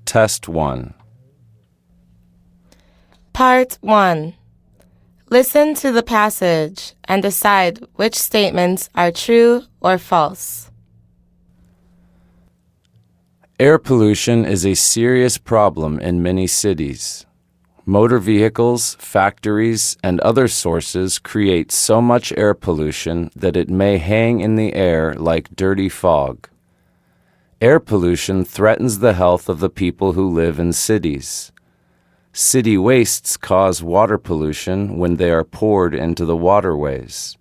Test 1. Part 1. Listen to the passage and decide which statements are true or false. Air pollution is a serious problem in many cities. Motor vehicles, factories, and other sources create so much air pollution that it may hang in the air like dirty fog. Air pollution threatens the health of the people who live in cities. City wastes cause water pollution when they are poured into the waterways.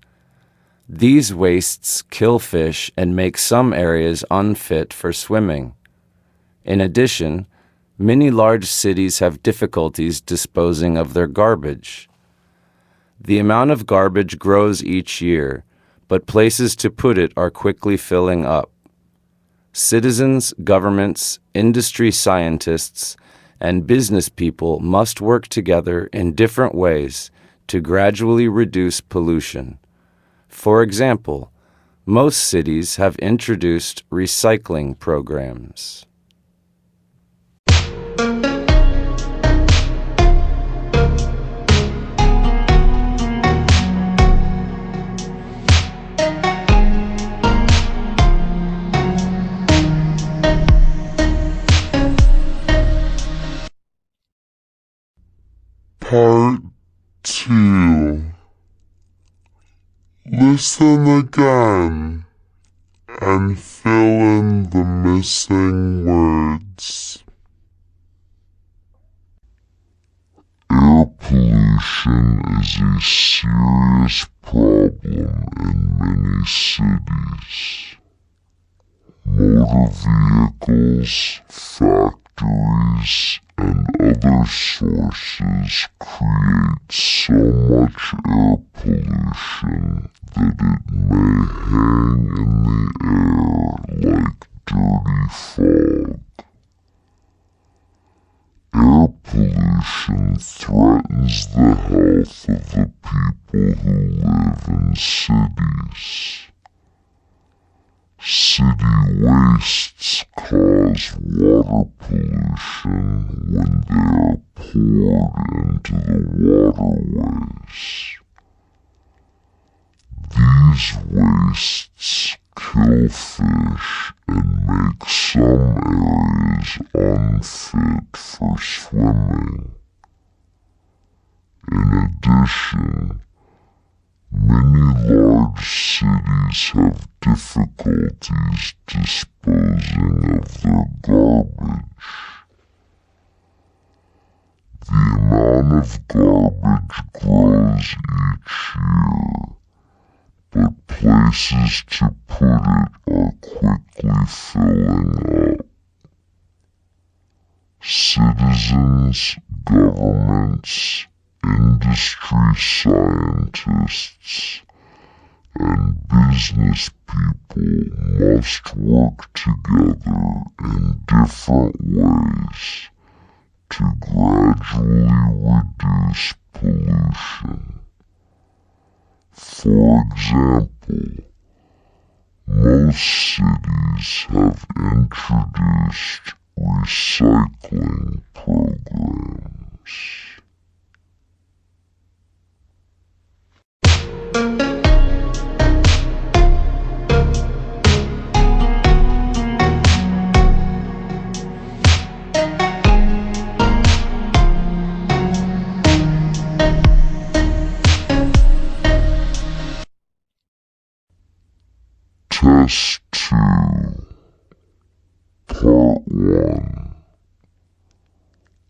These wastes kill fish and make some areas unfit for swimming. In addition, many large cities have difficulties disposing of their garbage. The amount of garbage grows each year, but places to put it are quickly filling up. Citizens, governments, industry scientists, and business people must work together in different ways to gradually reduce pollution. For example, most cities have introduced recycling programs. Part 2. Listen again and fill in the missing words. Air pollution is a serious problem in many cities. Motor vehicles, factories, and other sources create so much air pollution that it may hang in the air like dirty fog. Air pollution threatens the health of the people who live in cities. City wastes cause water pollution when they are poured into the waterways. These wastes kill fish and make some areas unfit for swimming. In addition, many large cities have difficulties disposing of their garbage. The amount of garbage grows each year, but places to put it are quickly filling up. Citizens, governments, industry scientists, and business people must work together in different ways to gradually reduce pollution. For example, most cities have introduced recycling programs. Test 2. Part 1.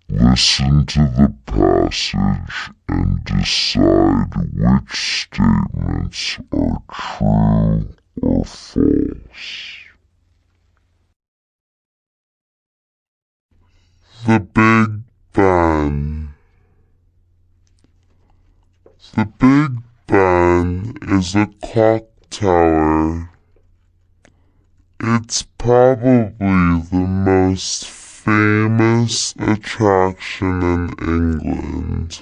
Listen to the passage and decide which statements are true or false. The Big Ben. The Big Ben is a clock tower. It's probably the most famous attraction in England.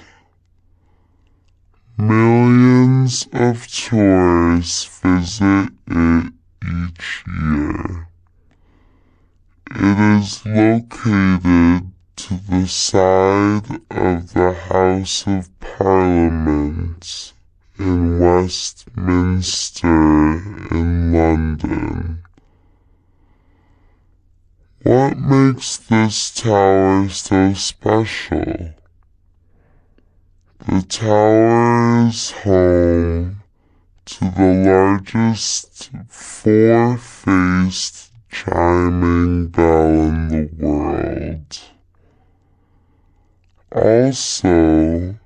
Millions of tourists visit it each year. It is located to the side of the House of Parliament in Westminster in London. What makes this tower so special? The tower is home to the largest four-faced chiming bell in the world. Also,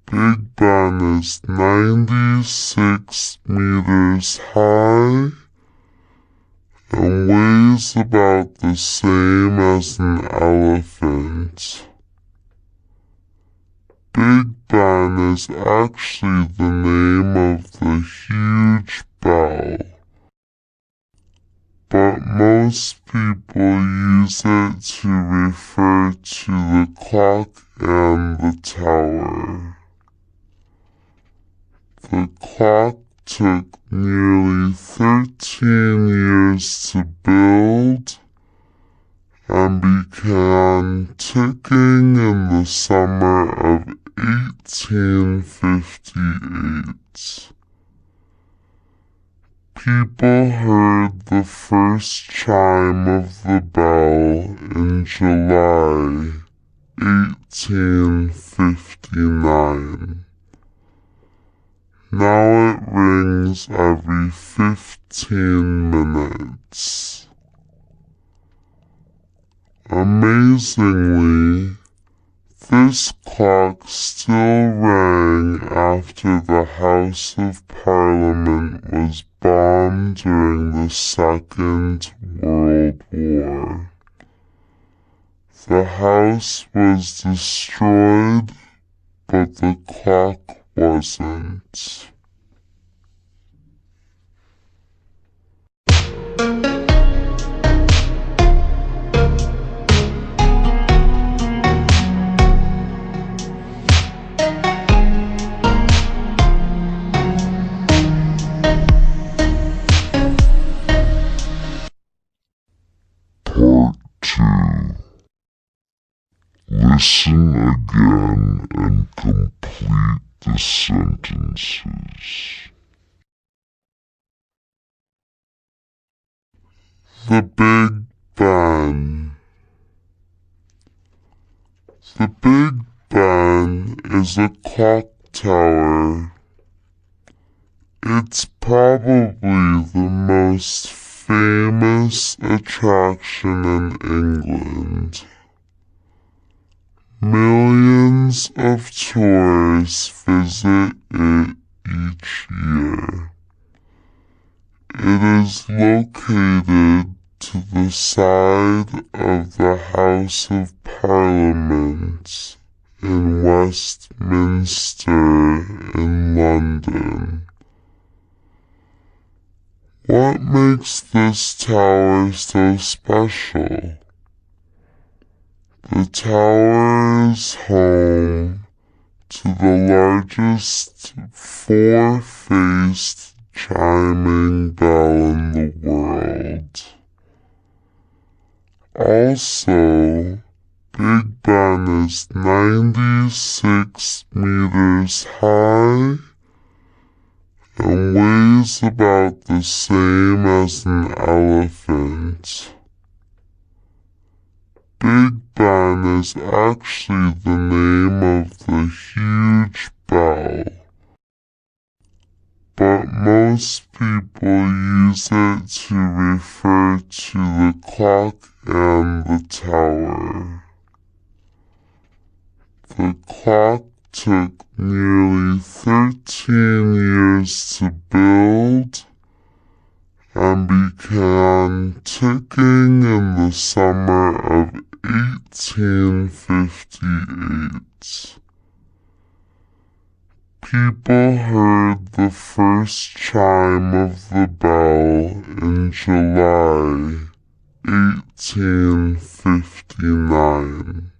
Big Ben is 96 meters high and weighs about the same as an elephant. Big Ben is actually the name of the huge bell, but most people use it to refer to the clock and the tower. The clock took nearly 13 years to build and began ticking in the summer of 1858. People heard the first chime of the bell in July 1859. Now it rings every 15 minutes. Amazingly, this clock still rang after the House of Parliament was bombed during the Second World War. The house was destroyed, but the clock wasn't. Part 2. Listen again and complete the sentences. The Big Ben. The Big Ben is a clock tower. It's probably the most famous attraction in England. Millions of tourists visit it each year. It is located to the side of the House of Parliament in Westminster in London. What makes this tower so special? The tower is home to the largest four-faced chiming bell in the world. Also, Big Ben is 96 meters high and weighs about the same as an elephant. Big Ben is actually the name of the huge bell, but most people use it to refer to the clock and the tower. The clock took nearly 13 years to build and began ticking in the summer of 1858. People heard the first chime of the bell in July 1859.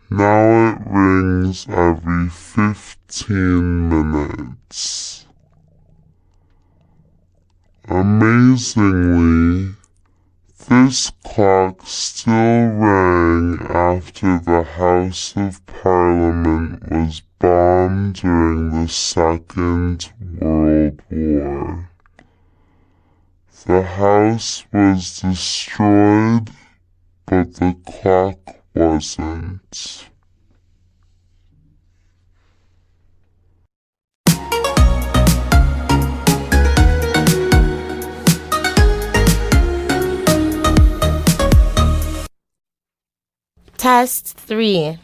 Now it rings every 15 minutes. Amazingly, This clock still rang after the House of Parliament was bombed during the Second World War. The house was destroyed, but the clock wasn't. Test 3.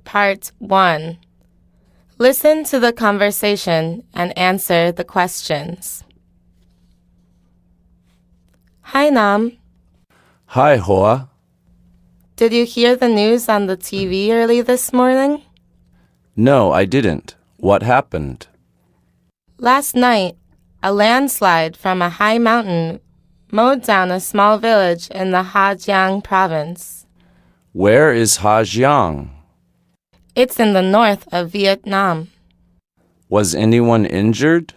Part 1. Listen to the conversation and answer the questions. Hi, Nam. Hi, Hoa. Did you hear the news on the TV early this morning? No, I didn't. What happened? Last night, a landslide from a high mountain mowed down a small village in the Hà province. Where is Ha Giang? It's in the north of Vietnam. Was anyone injured?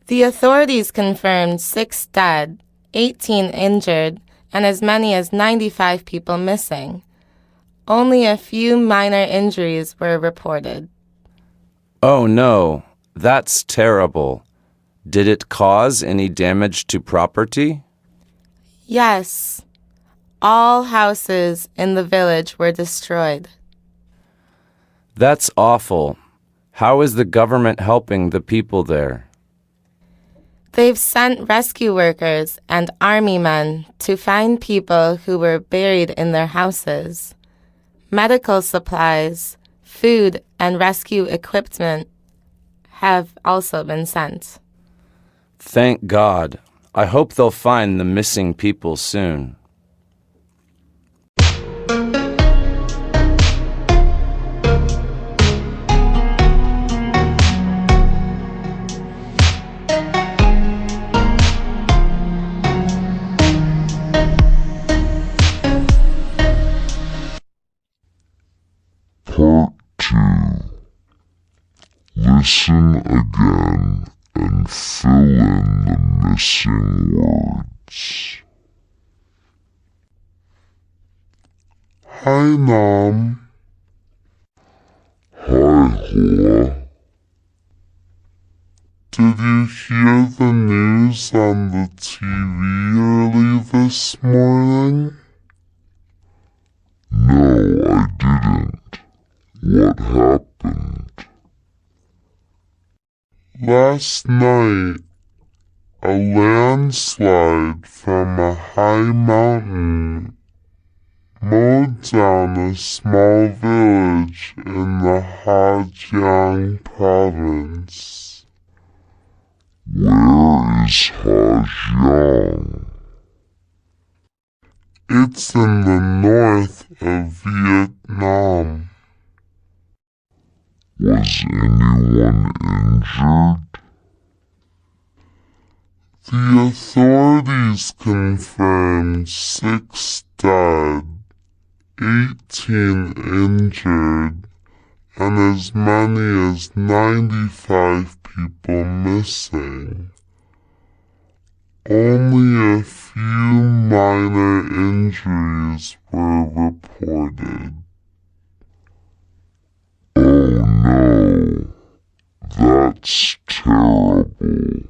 The authorities confirmed 6 dead, 18 injured, and as many as 95 people missing. Only a few minor injuries were reported. Oh no, that's terrible. Did it cause any damage to property? Yes, all houses in the village were destroyed. That's awful. How is the government helping the people there? They've sent rescue workers and army men to find people who were buried in their houses. Medical supplies, food, and rescue equipment have also been sent. Thank God. I hope they'll find the missing people soon. Part 2. Listen again and fill in the missing words. Hi, Nam. Hi, Hoa. Did you hear the news on the TV early this morning? No, I didn't. What happened? Last night, a landslide from a high mountain mowed down a small village in the Hà Giang province. Where is Hà Giang? It's in the north of Vietnam. Was anyone injured? The authorities confirmed 6 dead, 18 injured, and as many as 95 people missing. Only a few minor injuries were reported. Oh no, that's terrible.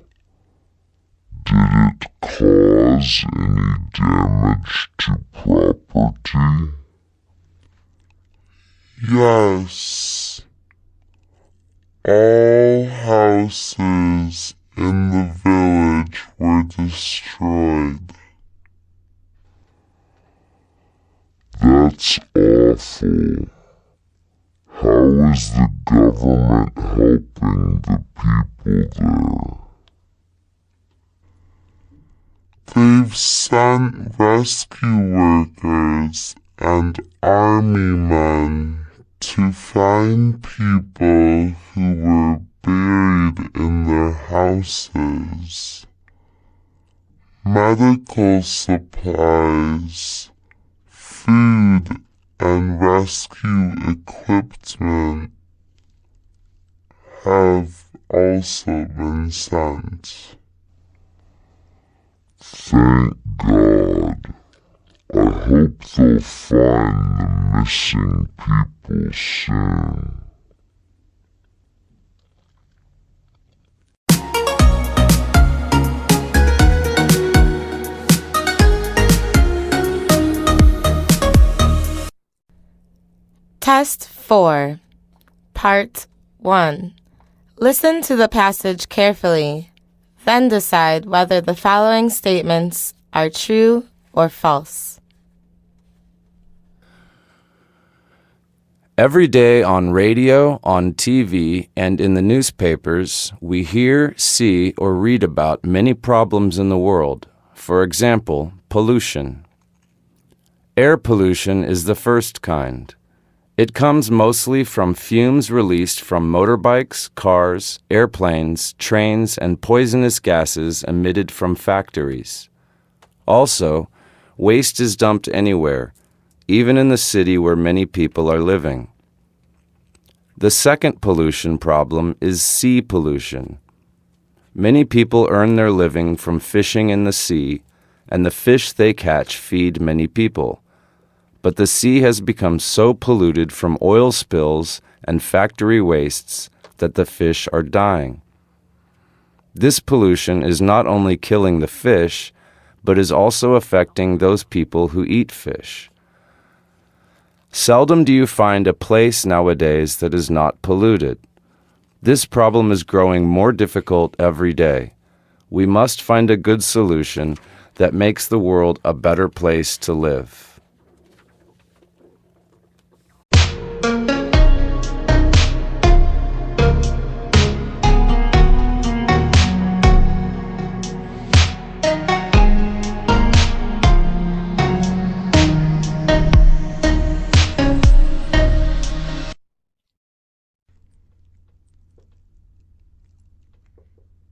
Did it cause any damage to property? Yes. All houses in the village were destroyed. That's awful. How is the government helping the people there? They've sent rescue workers and army men to find people who were buried in their houses. Medical supplies, food, and rescue equipment have also been sent. Thank God. I hope they'll find the missing people soon. Test 4, Part 1. Listen to the passage carefully, then decide whether the following statements are true or false. Every day on radio, on TV, and in the newspapers, we hear, see, or read about many problems in the world. For example, pollution. Air pollution is the first kind. It comes mostly from fumes released from motorbikes, cars, airplanes, trains, and poisonous gases emitted from factories. Also, waste is dumped anywhere, even in the city where many people are living. The second pollution problem is sea pollution. Many people earn their living from fishing in the sea, and the fish they catch feed many people. But the sea has become so polluted from oil spills and factory wastes that the fish are dying. This pollution is not only killing the fish, but is also affecting those people who eat fish. Seldom do you find a place nowadays that is not polluted. This problem is growing more difficult every day. We must find a good solution that makes the world a better place to live.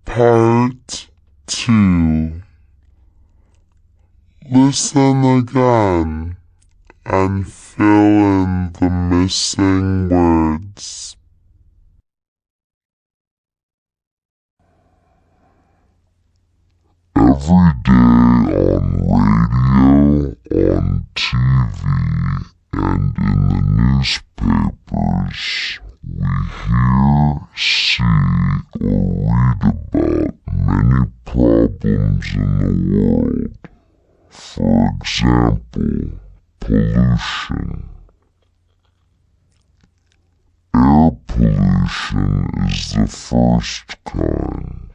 Part 2. Listen again and fill in the missing words. Every day on radio, on TV, and in the newspapers, we hear, see, or read about many problems in the world. For example, pollution. Air pollution is the first kind.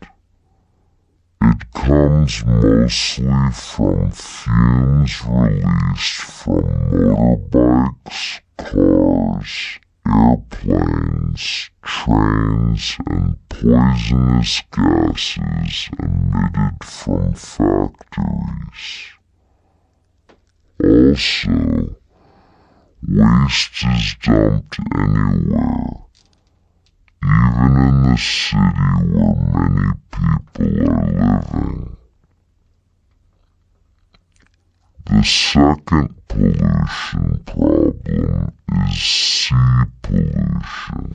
It comes mostly from fumes released from motorbikes, cars, airplanes, trains, and poisonous gases emitted from factories. Also, waste is dumped anywhere, even in the city where many people are living. The second pollution problem is sea pollution.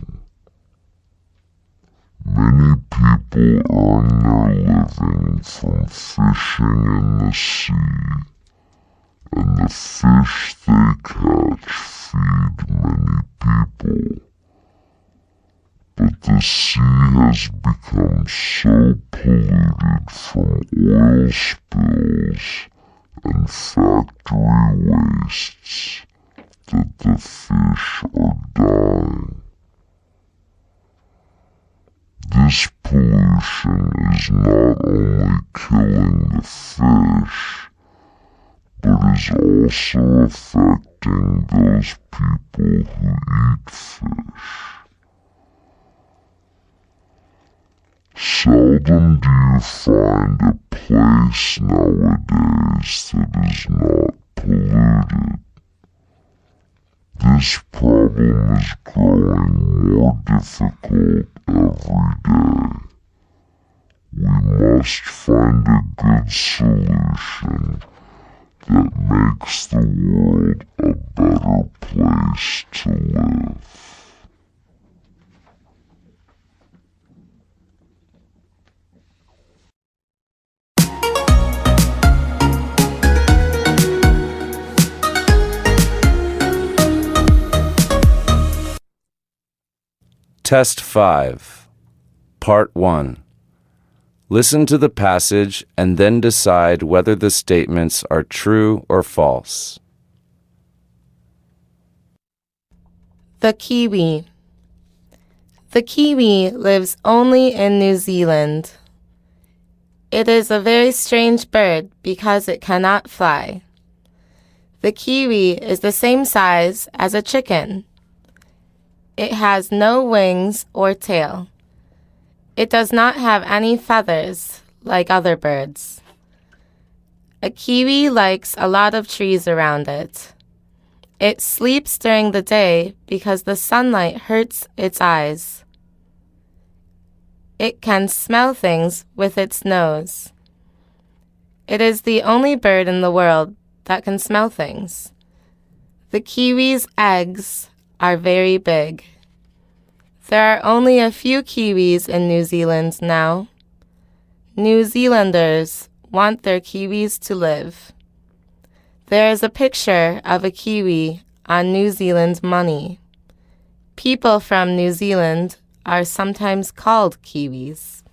Many people earn their living from fishing in the sea, and the fish they catch feed many people. But the sea has become so polluted from oil spills and factory wastes that the fish are dying. This pollution is not only killing the fish, but is also affecting those people who eat fish. Seldom do you find a place nowadays that is not polluted. This problem is growing more difficult every day. We must find a good solution that makes the world a better place to live. Test 5. Part 1. Listen to the passage and then decide whether the statements are true or false. The kiwi. The kiwi lives only in New Zealand. It is a very strange bird because it cannot fly. The kiwi is the same size as a chicken. It has no wings or tail. It does not have any feathers like other birds. A kiwi likes a lot of trees around it. It sleeps during the day because the sunlight hurts its eyes. It can smell things with its nose. It is the only bird in the world that can smell things. The kiwi's eggs are very big. There are only a few kiwis in New Zealand now. New Zealanders want their kiwis to live. There is a picture of a kiwi on New Zealand money. People from New Zealand are sometimes called kiwis.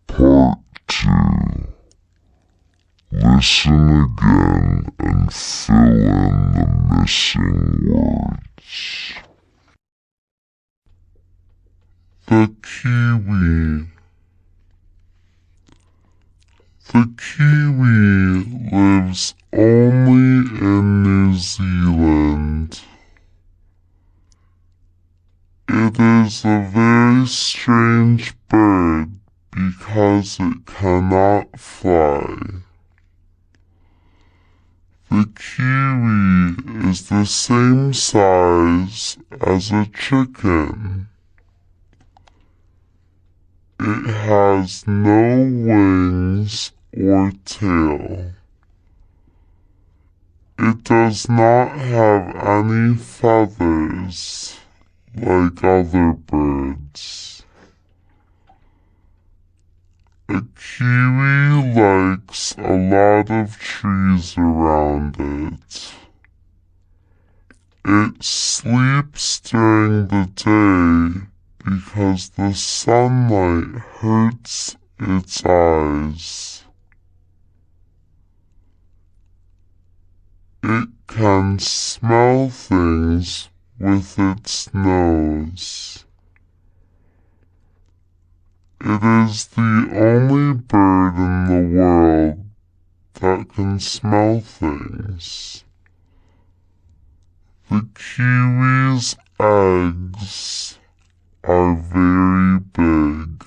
Part 2. Listen again and fill in the missing words. The kiwi. The kiwi lives only in New Zealand. It is a very strange bird because it cannot fly. The kiwi is the same size as a chicken. It has no wings or tail. It does not have any feathers like other birds. A kiwi likes a lot of trees around it. It sleeps during the day because the sunlight hurts its eyes. It can smell things with its nose. It is the only bird in the world that can smell things. The kiwi's eggs are very big.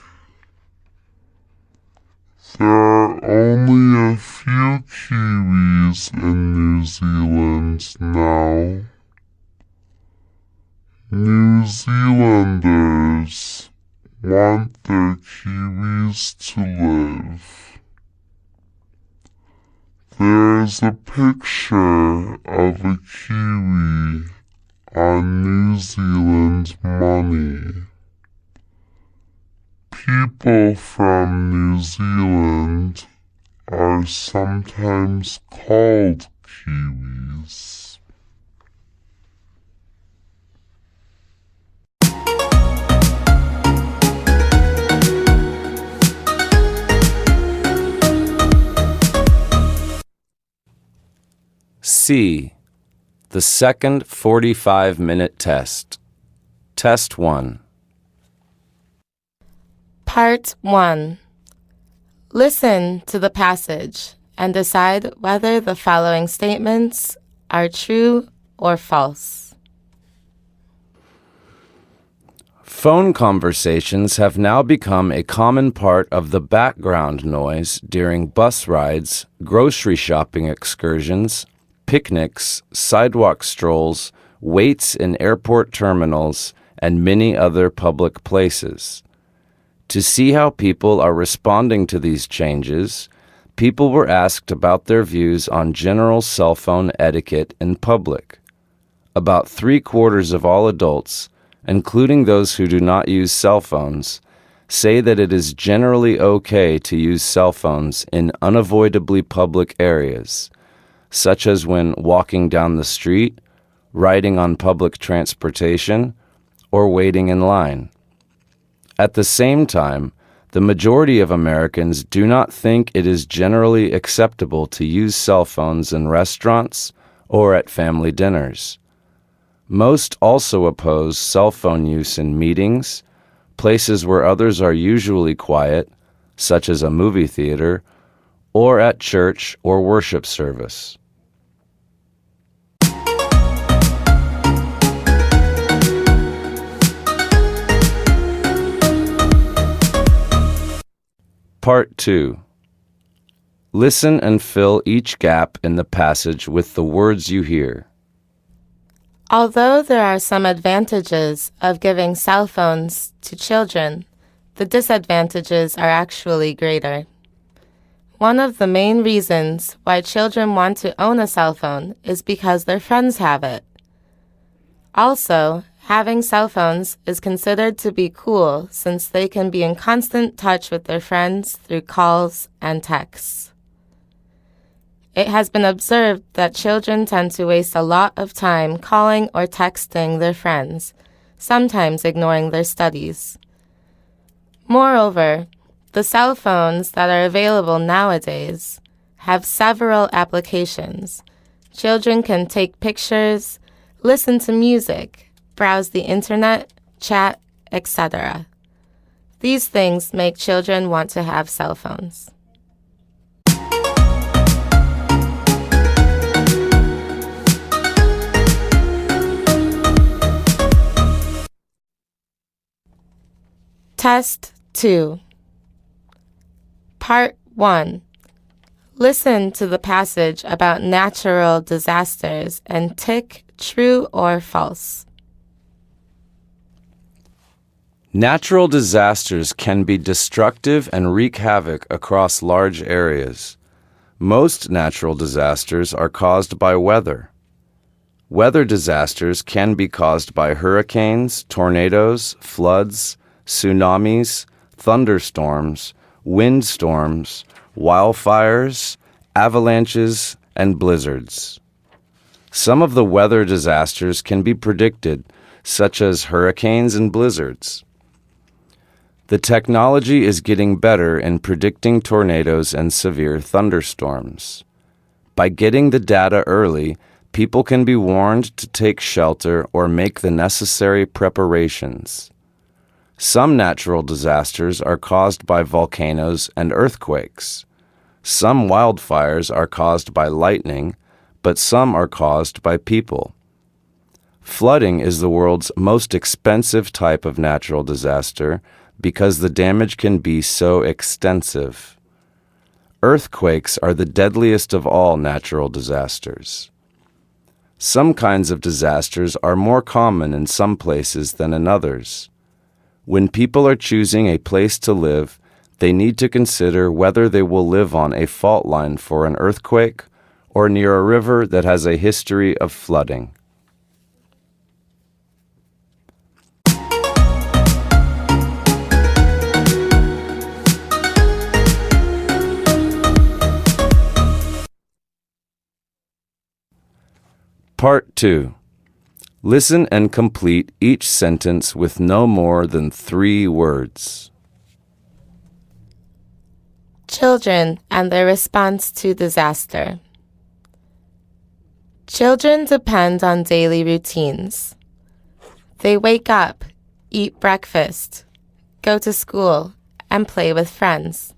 There are only a few kiwis in New Zealand now. New Zealanders want their kiwis to live. There is a picture of a kiwi on New Zealand money. People from New Zealand are sometimes called kiwis. C. The second 45-minute test. Test 1. Part 1. Listen to the passage and decide whether the following statements are true or false. Phone conversations have now become a common part of the background noise during bus rides, grocery shopping excursions, picnics, sidewalk strolls, waits in airport terminals, and many other public places. To see how people are responding to these changes, people were asked about their views on general cell phone etiquette in public. about 3/4 of all adults, including those who do not use cell phones, say that it is generally okay to use cell phones in unavoidably public areas, such as when walking down the street, riding on public transportation, or waiting in line. At the same time, the majority of Americans do not think it is generally acceptable to use cell phones in restaurants or at family dinners. Most also oppose cell phone use in meetings, places where others are usually quiet, such as a movie theater, or at church or worship service. Part 2. Listen and fill each gap in the passage with the words you hear. Although there are some advantages of giving cell phones to children, the disadvantages are actually greater. One of the main reasons why children want to own a cell phone is because their friends have it. Also, having cell phones is considered to be cool since they can be in constant touch with their friends through calls and texts. It has been observed that children tend to waste a lot of time calling or texting their friends, sometimes ignoring their studies. Moreover, the cell phones that are available nowadays have several applications. Children can take pictures, listen to music, browse the internet, chat, etc. These things make children want to have cell phones. Test 2. Part 1. Listen to the passage about natural disasters and tick true or false. Natural disasters can be destructive and wreak havoc across large areas. Most natural disasters are caused by weather. Weather disasters can be caused by hurricanes, tornadoes, floods, tsunamis, thunderstorms, windstorms, wildfires, avalanches, and blizzards. Some of the weather disasters can be predicted, such as hurricanes and blizzards. The technology is getting better in predicting tornadoes and severe thunderstorms. By getting the data early, people can be warned to take shelter or make the necessary preparations. Some natural disasters are caused by volcanoes and earthquakes. Some wildfires are caused by lightning, but some are caused by people. Flooding is the world's most expensive type of natural disaster because the damage can be so extensive. Earthquakes are the deadliest of all natural disasters. Some kinds of disasters are more common in some places than in others. When people are choosing a place to live, they need to consider whether they will live on a fault line for an earthquake or near a river that has a history of flooding. Part 2. Listen and complete each sentence with no more than 3 words. Children and their response to disaster. Children depend on daily routines. They wake up, eat breakfast, go to school, and play with friends.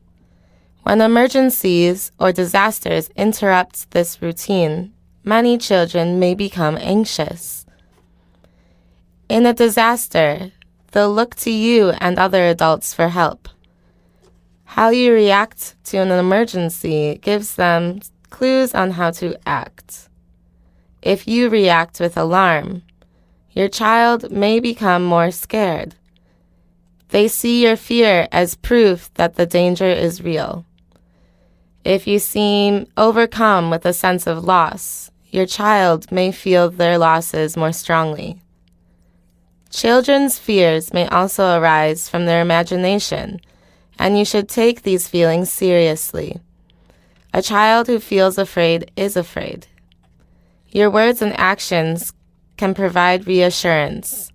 When emergencies or disasters interrupt this routine, many children may become anxious. In a disaster, they'll look to you and other adults for help. How you react to an emergency gives them clues on how to act. If you react with alarm, your child may become more scared. They see your fear as proof that the danger is real. If you seem overcome with a sense of loss, your child may feel their losses more strongly. Children's fears may also arise from their imagination, and you should take these feelings seriously. A child who feels afraid is afraid. Your words and actions can provide reassurance.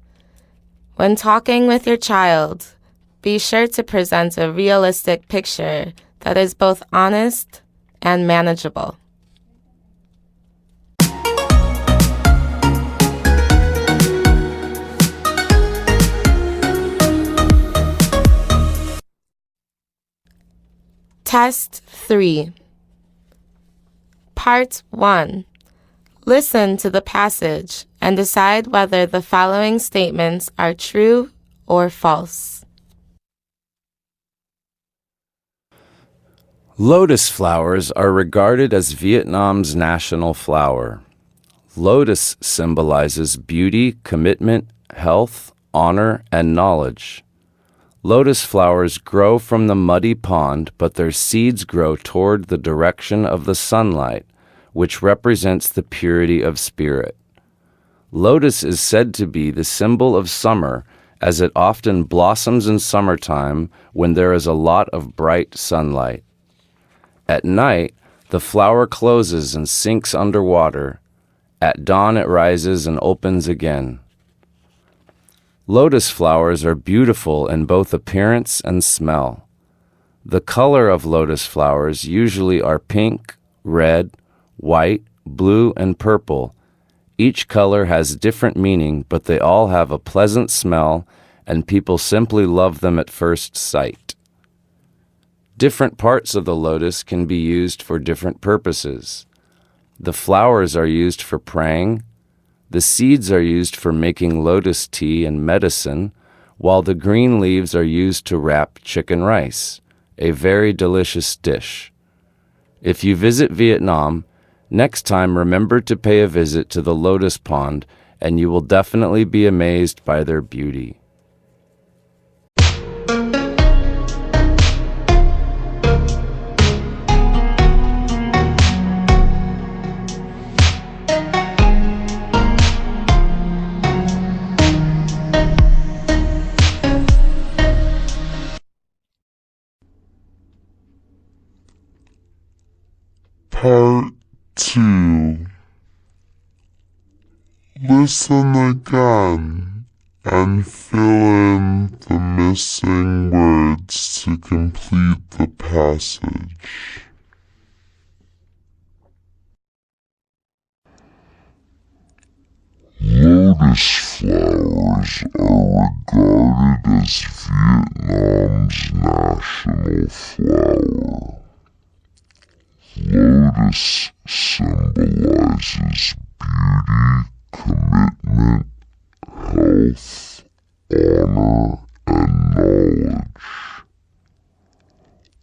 When talking with your child, be sure to present a realistic picture that is both honest and manageable. Test 3. Part 1. Listen to the passage and decide whether the following statements are true or false. Lotus flowers are regarded as Vietnam's national flower. Lotus symbolizes beauty, commitment, health, honor, and knowledge. Lotus flowers grow from the muddy pond, but their seeds grow toward the direction of the sunlight, which represents the purity of spirit. Lotus is said to be the symbol of summer, as it often blossoms in summertime when there is a lot of bright sunlight. At night, the flower closes and sinks underwater. At dawn, it rises and opens again. Lotus flowers are beautiful in both appearance and smell. The color of lotus flowers usually are pink, red, white, blue, and purple. Each color has different meaning, but they all have a pleasant smell, and people simply love them at first sight. Different parts of the lotus can be used for different purposes. The flowers are used for praying. The seeds are used for making lotus tea and medicine, while the green leaves are used to wrap chicken rice, a very delicious dish. If you visit Vietnam, next time remember to pay a visit to the lotus pond, and you will definitely be amazed by their beauty. Part 2. Listen again and fill in the missing words to complete the passage. Lotus flowers are regarded as Vietnam's national flower. Lotus symbolizes beauty, commitment, health, honor, and knowledge.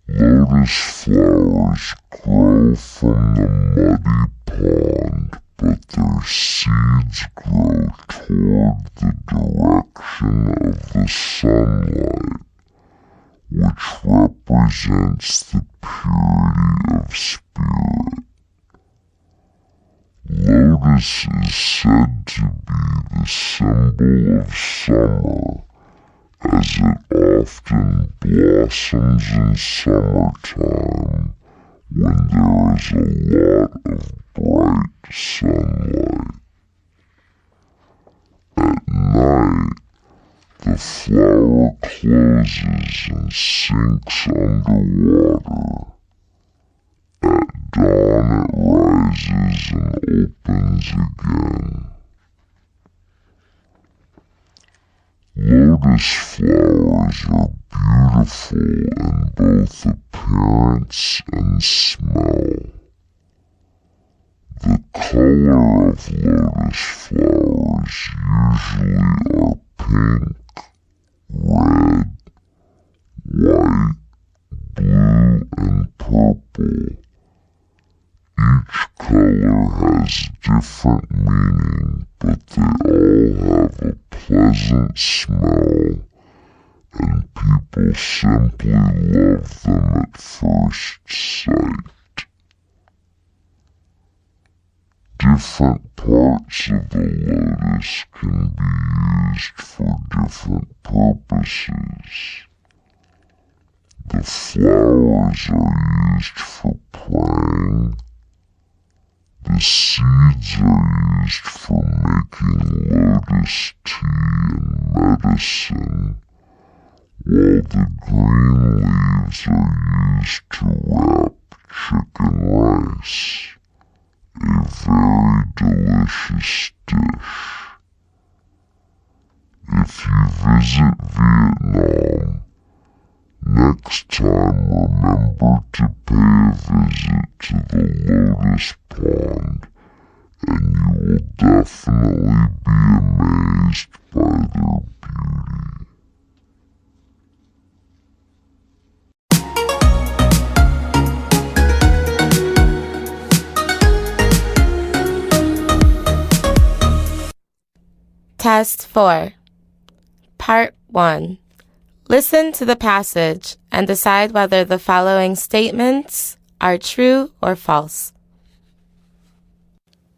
Lotus flowers grow from the muddy pond, but their seeds grow toward the direction of the sunlight, which represents the purity of spirit. Lotus is said to be the symbol of summer, as it often blossoms in summertime when there is a lot of bright sunlight. At night, the flower closes and sinks underwater. At dawn, it rises and opens again. Lotus flowers are beautiful in both appearance and smell. The color of lotus flowers usually are pink, red, white, blue, and purple. Each color has different meaning, but they all have a pleasant smell, and people simply love them at first sight. different parts of the lotus can be used for different purposes. The flowers are used for praying. The seeds are used for making lotus tea and medicine, while the green leaves are used to wrap chicken rice, a very delicious dish. If you visit Vietnam, next time remember to pay a visit to the lotus pond, and you will definitely be amazed by their beauty. Test 4. Part 1. Listen to the passage and decide whether the following statements are true or false.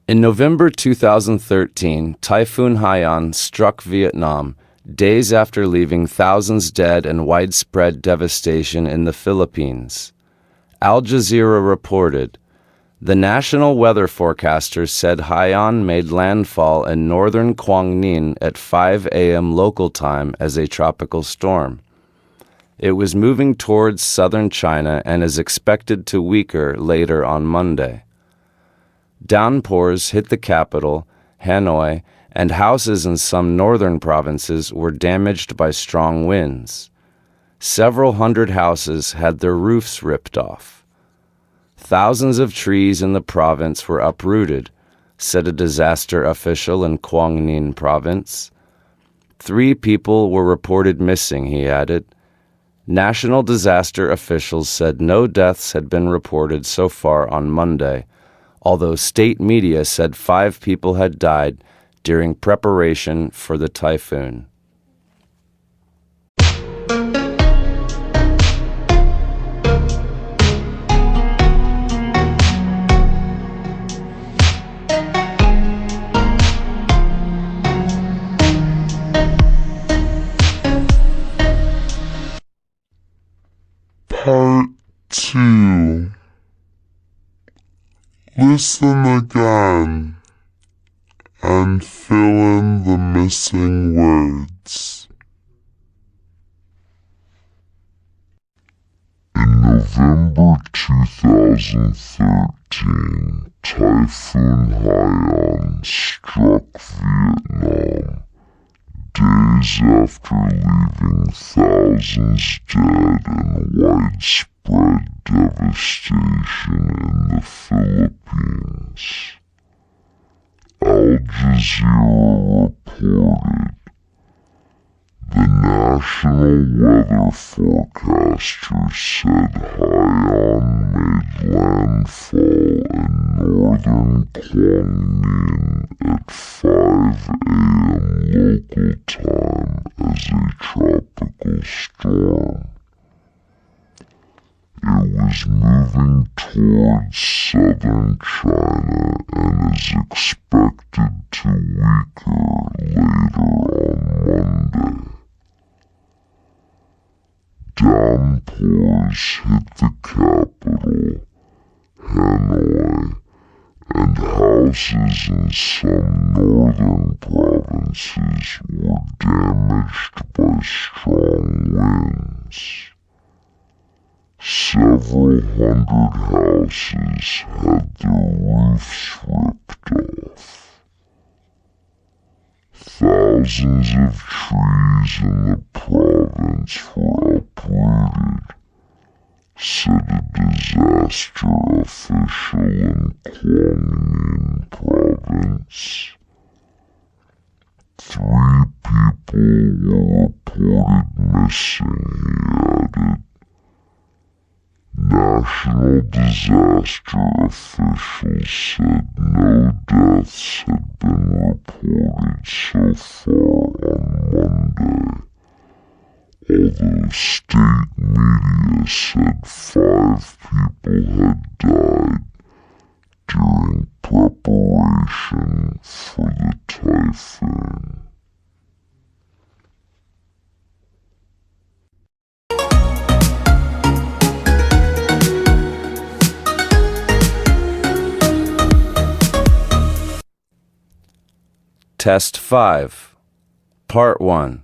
In November 2013, Typhoon Haiyan struck Vietnam, days after leaving thousands dead and widespread devastation in the Philippines. Al Jazeera reported, the national weather forecaster said Haiyan made landfall in northern Quang Ninh at 5 a.m. local time as a tropical storm. It was moving towards southern China and is expected to weaken later on Monday. Downpours hit the capital, Hanoi, and houses in some northern provinces were damaged by strong winds. Several hundred houses had their roofs ripped off. Thousands of trees in the province were uprooted, said a disaster official in Quang Ninh province. 3 people were reported missing, he added. National disaster officials said no deaths had been reported so far on Monday, although state media said 5 people had died during preparation for the typhoon. Part 2. Listen again and fill in the missing words. In November 2013, Typhoon Haiyan struck Vietnam, days after leaving thousands dead and widespread devastation in the Philippines. Al Jazeera reported, the national weather forecaster said Haiyan made landfall in northern Quang Ninh at 5 a.m. local time as a tropical storm. It was moving towards southern China and is expected to weaken later on Monday. Downpours hit the capital, Hanoi, and houses in some northern provinces were damaged by strong winds. Several hundred houses had their roofs ripped off. Thousands of trees in the province were uprooted, said a disaster official in Quang Ninh province. 3 people were reported missing, he added. National disaster officials said no deaths had been reported so far on Monday, although state media said 5 people had died during preparation Test 5. Part 1.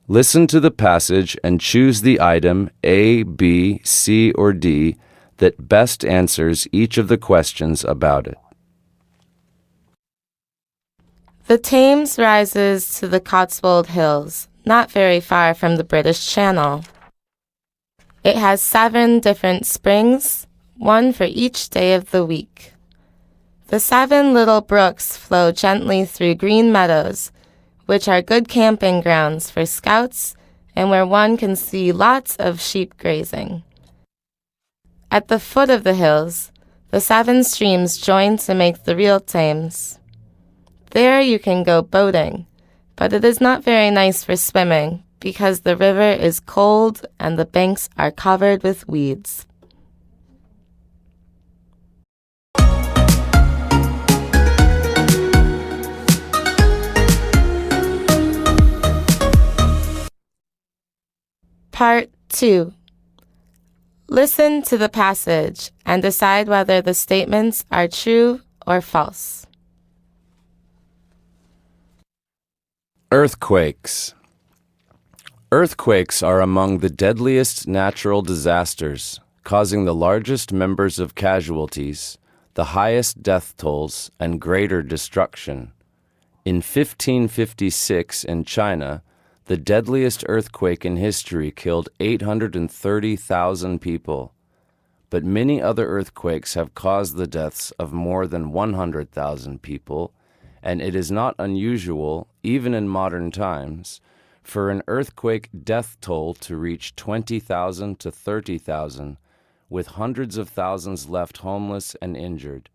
Listen to the passage and choose the item A, B, C, or D that best answers each of the questions about it. The Thames rises to the Cotswold Hills, not very far from the British Channel. It has 7 different springs, one for each day of the week. The 7 little brooks flow gently through green meadows, which are good camping grounds for scouts and where one can see lots of sheep grazing. At the foot of the hills, the 7 streams join to make the real Thames. There you can go boating, but it is not very nice for swimming because the river is cold and the banks are covered with weeds. Part 2. Listen to the passage and decide whether the statements are true or false. Earthquakes. Earthquakes are among the deadliest natural disasters, causing the largest numbers of casualties, the highest death tolls, and greater destruction. In 1556 in China, the deadliest earthquake in history killed 830,000 people, but many other earthquakes have caused the deaths of more than 100,000 people, and it is not unusual, even in modern times, for an earthquake death toll to reach 20,000 to 30,000, with hundreds of thousands left homeless and injured.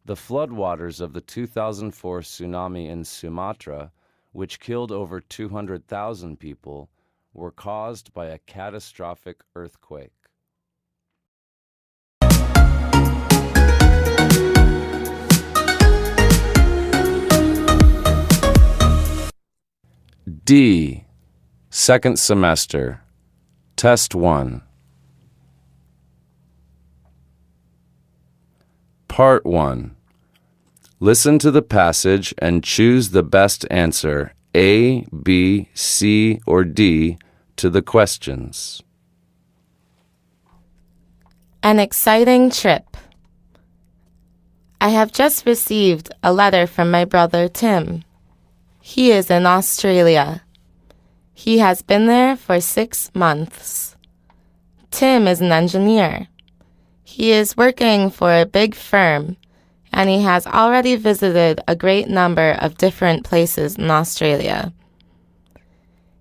The floodwaters of the 2004 tsunami in Sumatra, which killed over 200,000 people, were caused by a catastrophic earthquake. D. Second semester. Test 1. Part 1. Listen to the passage and choose the best answer, A, B, C, or D, to the questions. An exciting trip. I have just received a letter from my brother Tim. He is in Australia. He has been there for 6 months. Tim is an engineer. He is working for a big firm, and he has already visited a great number of different places in Australia.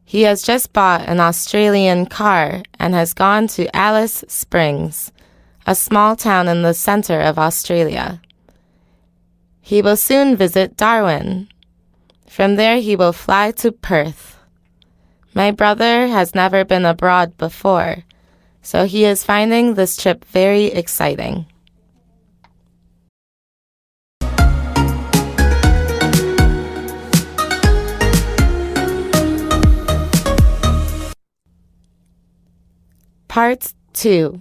He has just bought an Australian car and has gone to Alice Springs, a small town in the center of Australia. He will soon visit Darwin. From there he will fly to Perth. My brother has never been abroad before, so he is finding this trip very exciting. Part 2.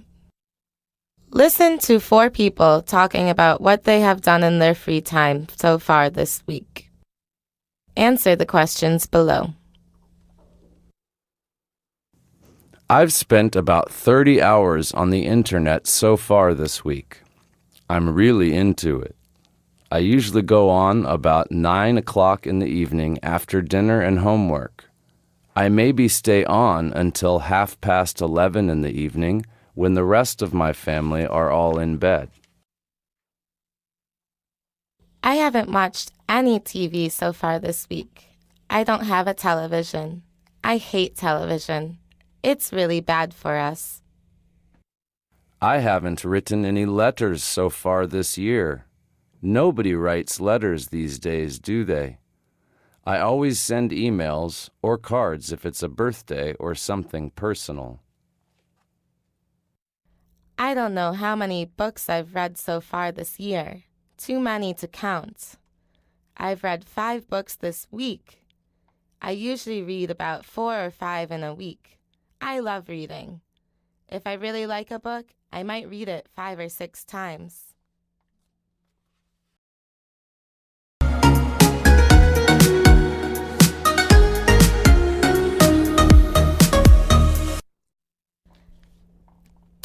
Listen to 4 people talking about what they have done in their free time so far this week. Answer the questions below. I've spent about 30 hours on the internet so far this week. I'm really into it. I usually go on about 9 o'clock in the evening after dinner and homework. I maybe stay on until 11:30 in the evening when the rest of my family are all in bed. I haven't watched any TV so far this week. I don't have a television. I hate television. It's really bad for us. I haven't written any letters so far this year. Nobody writes letters these days, do they? I always send emails or cards if it's a birthday or something personal. I don't know how many books I've read so far this year. Too many to count. I've read 5 books this week. I usually read about 4 or 5 in a week. I love reading. If I really like a book, I might read it 5 or 6 times.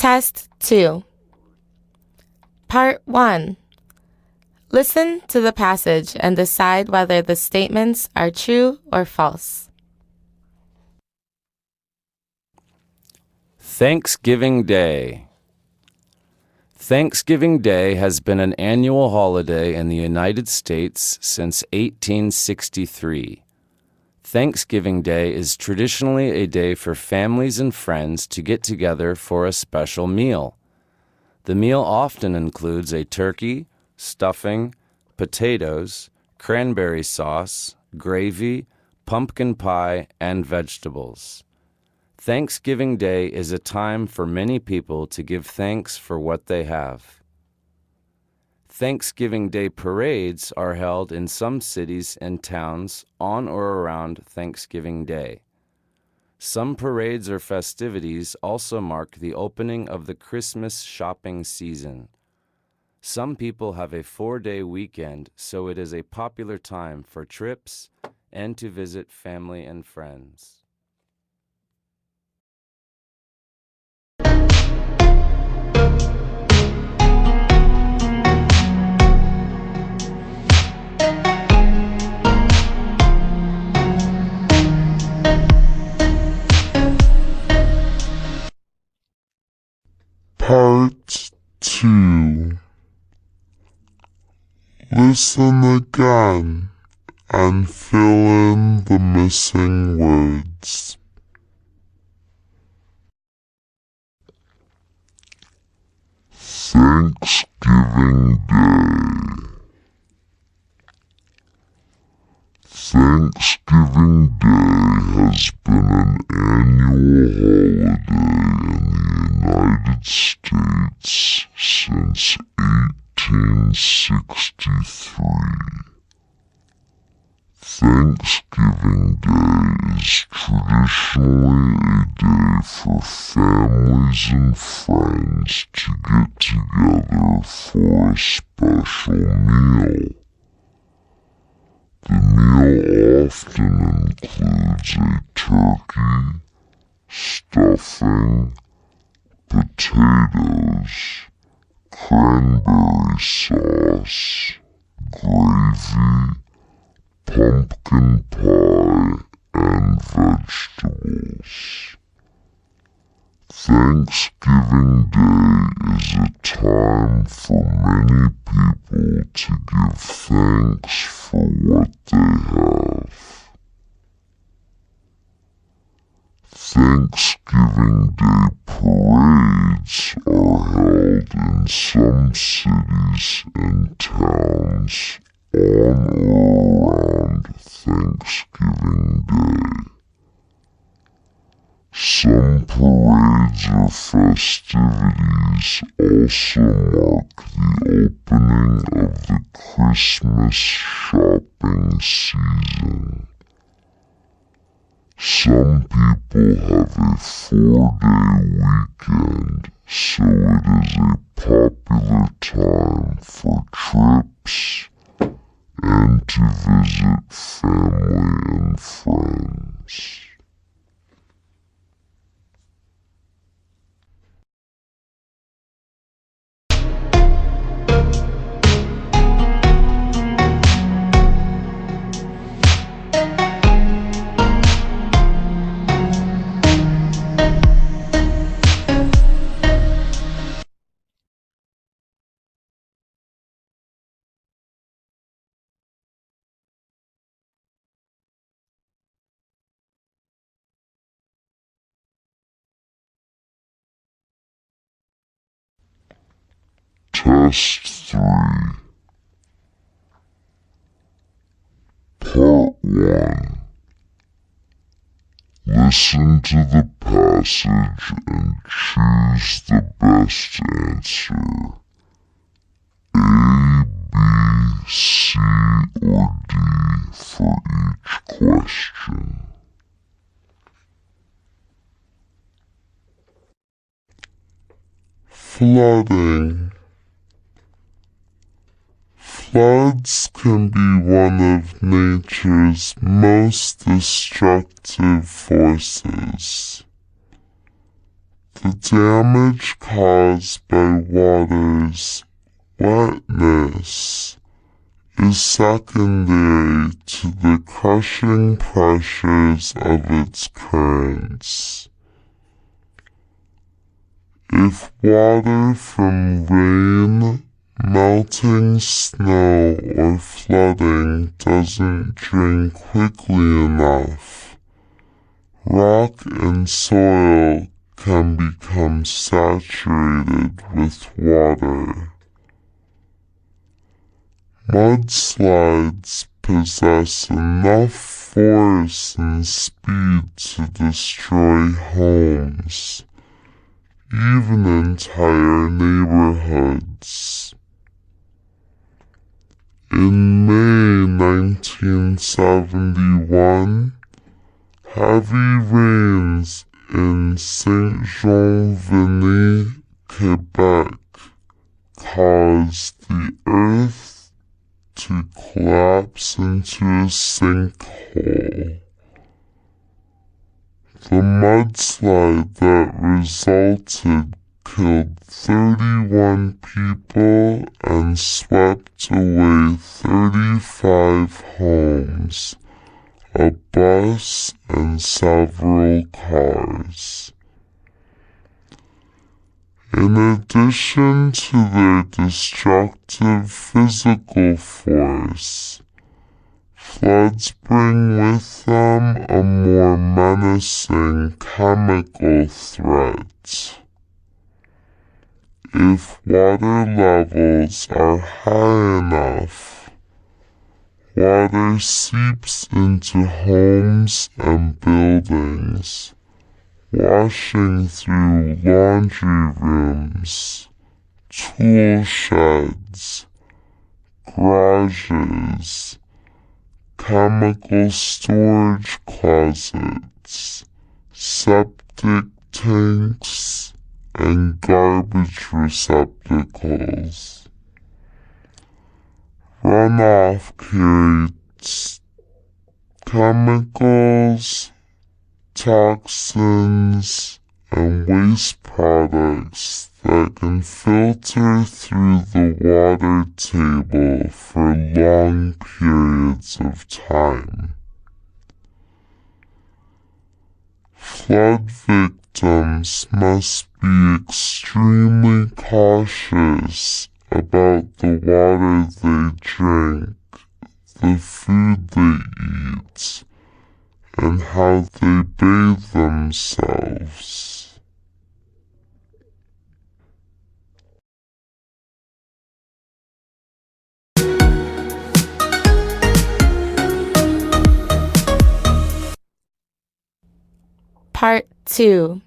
Test 2. Part 1. Listen to the passage and decide whether the statements are true or false. Thanksgiving Day. Thanksgiving Day has been an annual holiday in the United States since 1863. Thanksgiving Day is traditionally a day for families and friends to get together for a special meal. The meal often includes a turkey, stuffing, potatoes, cranberry sauce, gravy, pumpkin pie, and vegetables. Thanksgiving Day is a time for many people to give thanks for what they have. Thanksgiving Day parades are held in some cities and towns on or around Thanksgiving Day. Some parades or festivities also mark the opening of the Christmas shopping season. Some people have a 4-day weekend, so it is a popular time for trips and to visit family and friends. Part 2. Listen again and fill in the missing words. Thanksgiving Day. Thanksgiving Day has been an annual holiday in the United States since 1863. Thanksgiving Day is traditionally a day for families and friends to get together for a special meal. The meal often includes a turkey, stuffing, potatoes, cranberry sauce, gravy, pumpkin pie, and vegetables. Thanksgiving Day is a time for many people to give thanks for what they have. Thanksgiving Day parades are held in some cities and towns on or around Thanksgiving Day. Some parades or festivities also mark the opening of the Christmas shopping season. Some people have a 4-day weekend, so it is a popular time for trips and to visit family and friends. Test 3. Part 1. Listen to the passage and choose the best answer. A, B, C, or D for each question. Flooding. Floods can be one of nature's most destructive forces. The damage caused by water's wetness is secondary to the crushing pressures of its currents. If water from rain, melting snow, or flooding doesn't drain quickly enough, rock and soil can become saturated with water. Mudslides possess enough force and speed to destroy homes, even entire neighborhoods. In May 1971, heavy rains in Saint-Jean-Veni, Quebec, caused the earth to collapse into a sinkhole. The mudslide that resulted killed 31 people and swept away 35 homes, a bus, and several cars. In addition to their destructive physical force, floods bring with them a more menacing chemical threat. If water levels are high enough, water seeps into homes and buildings, washing through laundry rooms, tool sheds, garages, chemical storage closets, septic tanks, and garbage receptacles. Runoff carries chemicals, toxins, and waste products that can filter through the water table for long periods of time. Flood victims must be extremely cautious about the water they drink, the food they eat, and how they bathe themselves. Part 2.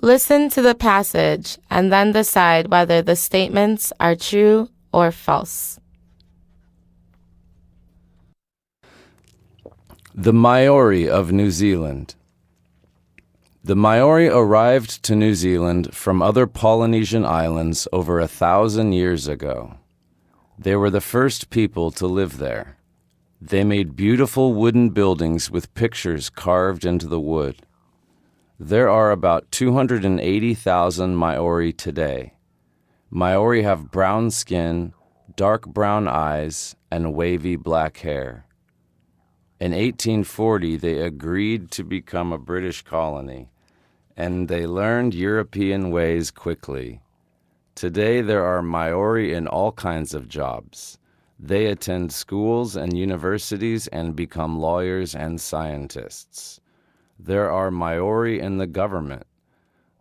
Listen to the passage and then decide whether the statements are true or false. The Maori of New Zealand. The Maori arrived to New Zealand from other Polynesian islands over 1,000 years ago. They were the first people to live there. They made beautiful wooden buildings with pictures carved into the wood. There are about 280,000 Maori today. Maori have brown skin, dark brown eyes, and wavy black hair. In 1840, they agreed to become a British colony, and they learned European ways quickly. Today, there are Maori in all kinds of jobs. They attend schools and universities and become lawyers and scientists. There are Maori in the government.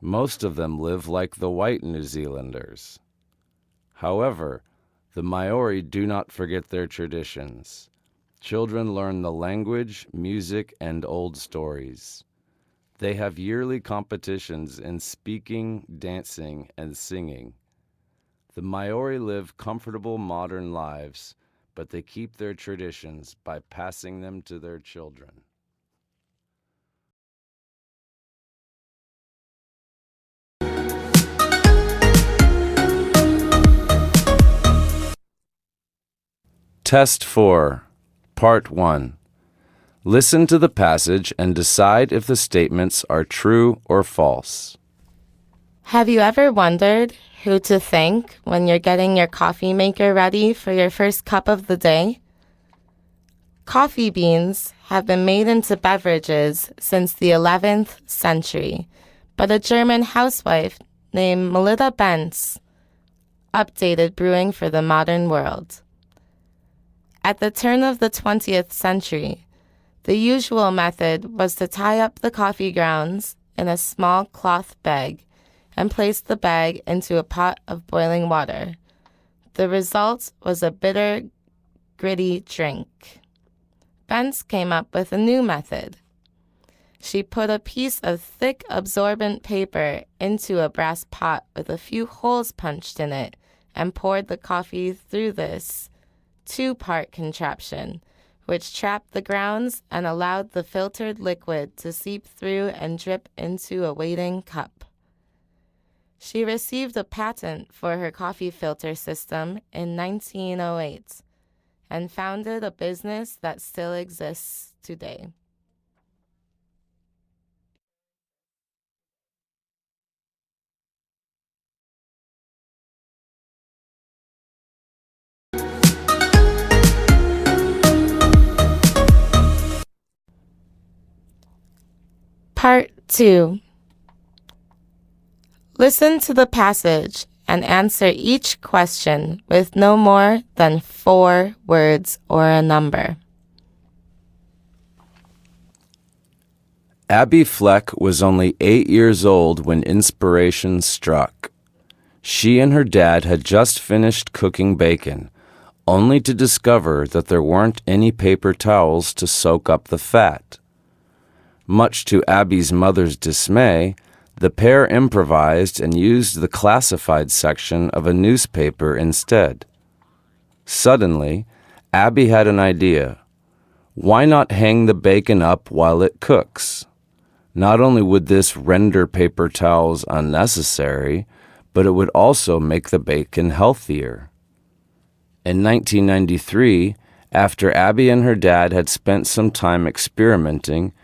Most of them live like the white New Zealanders. However, the Maori do not forget their traditions. Children learn the language, music, and old stories. They have yearly competitions in speaking, dancing, and singing. The Maori live comfortable modern lives, but they keep their traditions by passing them to their children. Test 4, Part 1. Listen to the passage and decide if the statements are true or false. Have you ever wondered who to thank when you're getting your coffee maker ready for your first cup of the day? Coffee beans have been made into beverages since the 11th century, but a German housewife named Melita Benz updated brewing for the modern world. At the turn of the 20th century, the usual method was to tie up the coffee grounds in a small cloth bag and place the bag into a pot of boiling water. The result was a bitter, gritty drink. Benz came up with a new method. She put a piece of thick absorbent paper into a brass pot with a few holes punched in it and poured the coffee through this two-part contraption, which trapped the grounds and allowed the filtered liquid to seep through and drip into a waiting cup. She received a patent for her coffee filter system in 1908 and founded a business that still exists today. Part 2. Listen to the passage and answer each question with no more than 4 words or a number. Abby Fleck was only 8 years old when inspiration struck. She and her dad had just finished cooking bacon, only to discover that there weren't any paper towels to soak up the fat. Much to Abby's mother's dismay, the pair improvised and used the classified section of a newspaper instead. Suddenly, Abby had an idea. Why not hang the bacon up while it cooks? Not only would this render paper towels unnecessary, but it would also make the bacon healthier. In 1993, after Abby and her dad had spent some time experimenting,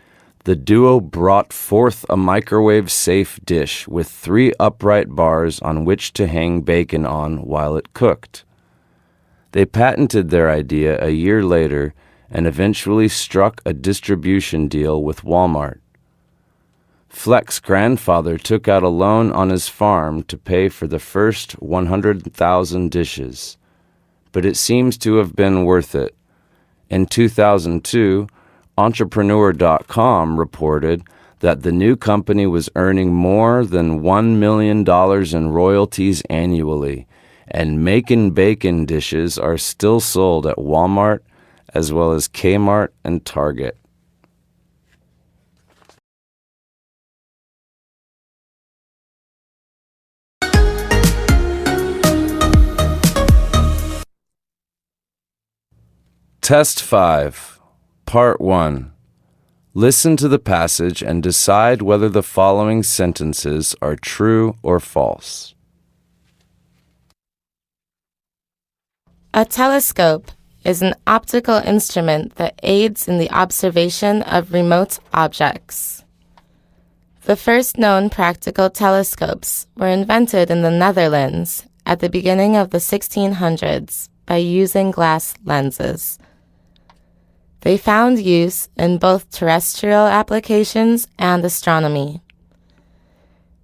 the duo brought forth a microwave-safe dish with 3 upright bars on which to hang bacon on while it cooked. They patented their idea a year later and eventually struck a distribution deal with Walmart. Fleck's grandfather took out a loan on his farm to pay for the first 100,000 dishes, but it seems to have been worth it. In 2002, Entrepreneur.com reported that the new company was earning more than $1 million in royalties annually, and Macon bacon dishes are still sold at Walmart as well as Kmart and Target. Test 5, Part 1. Listen to the passage and decide whether the following sentences are true or false. A telescope is an optical instrument that aids in the observation of remote objects. The first known practical telescopes were invented in the Netherlands at the beginning of the 1600s by using glass lenses. They found use in both terrestrial applications and astronomy.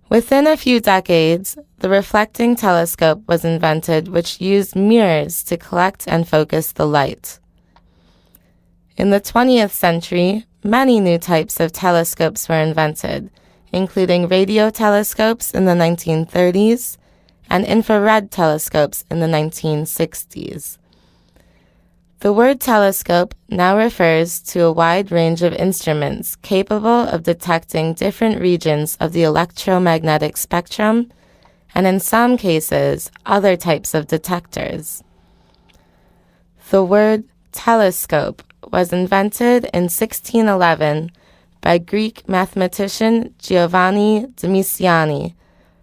Within a few decades, the reflecting telescope was invented, which used mirrors to collect and focus the light. In the 20th century, many new types of telescopes were invented, including radio telescopes in the 1930s and infrared telescopes in the 1960s. The word telescope now refers to a wide range of instruments capable of detecting different regions of the electromagnetic spectrum, and in some cases, other types of detectors. The word telescope was invented in 1611 by Greek mathematician Giovanni Domitiani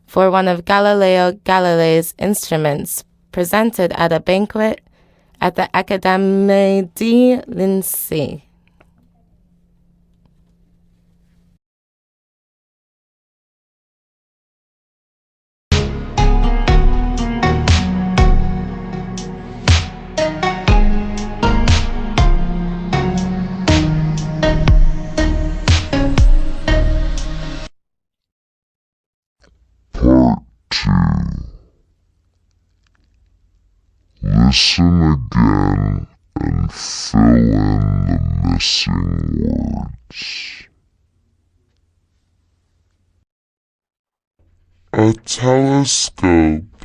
for one of Galileo Galilei's instruments presented at a banquet at the Accademia di Lincei. again and fill in the missing words. A telescope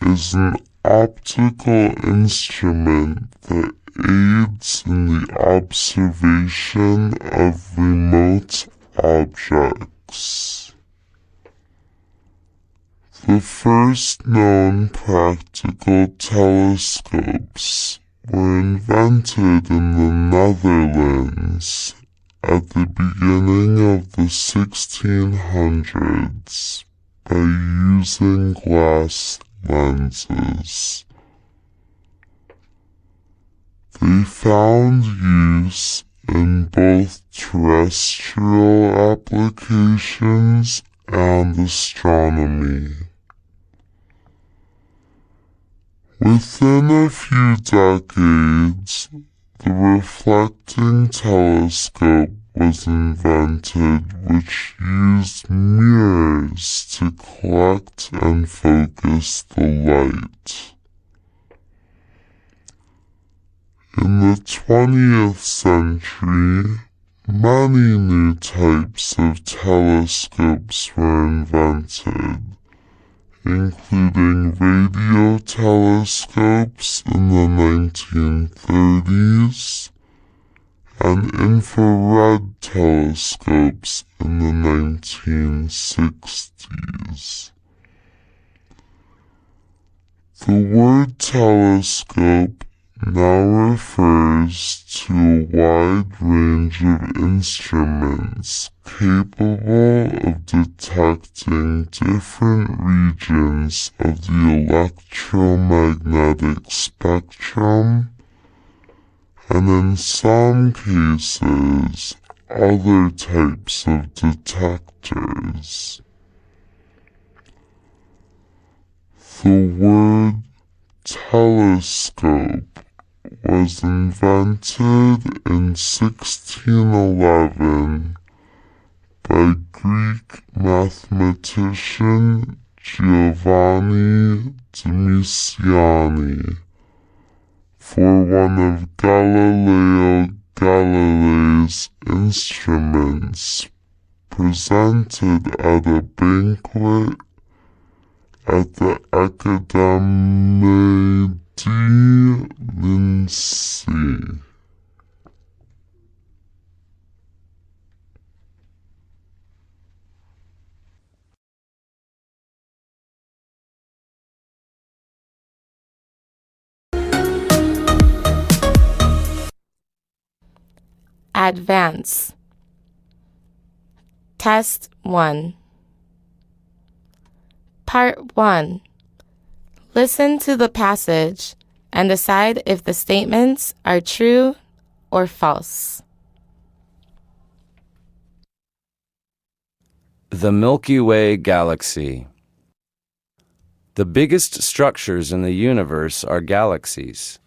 is an optical instrument that aids in the observation of remote objects. The first known practical telescopes were invented in the Netherlands at the beginning of the 1600s by using glass lenses. They found use in both terrestrial applications and astronomy. Within a few decades, the reflecting telescope was invented, which used mirrors to collect and focus the light. In the 20th century, many new types of telescopes were invented, including radio telescopes in the 1930s and infrared telescopes in the 1960s. The word telescope now refers to a wide range of instruments capable of detecting different regions of the electromagnetic spectrum, and in some cases, other types of detectors. The word telescope was invented in 1611 by Greek mathematician Giovanni Domitiani for one of Galileo Galilei's instruments presented at a banquet at the Accademia di Lincei. Advance. Test 1. Part 1. Listen to the passage and decide if the statements are true or false. The Milky Way Galaxy. The biggest structures in the universe are galaxies.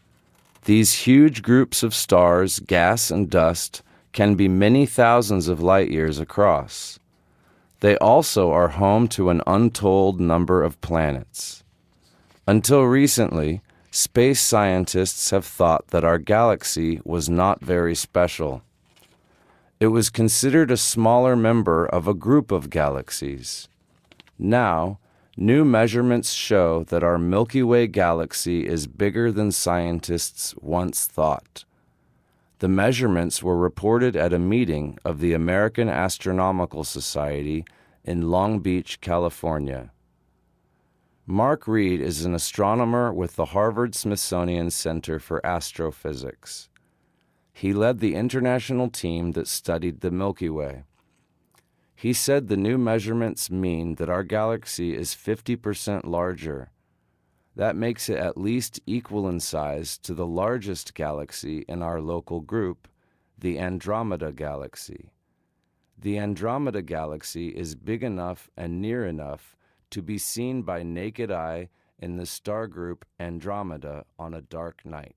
These huge groups of stars, gas, and dust can be many thousands of light years across. They also are home to an untold number of planets. Until recently, space scientists have thought that our galaxy was not very special. It was considered a smaller member of a group of galaxies. Now, new measurements show that our Milky Way Galaxy is bigger than scientists once thought. The measurements were reported at a meeting of the American Astronomical Society in Long Beach, California. Mark Reed is an astronomer with the Harvard-Smithsonian Center for Astrophysics. He led the international team that studied the Milky Way. He said the new measurements mean that our galaxy is 50% larger. That makes it at least equal in size to the largest galaxy in our local group, the Andromeda Galaxy. The Andromeda Galaxy is big enough and near enough to be seen by naked eye in the star group Andromeda on a dark night.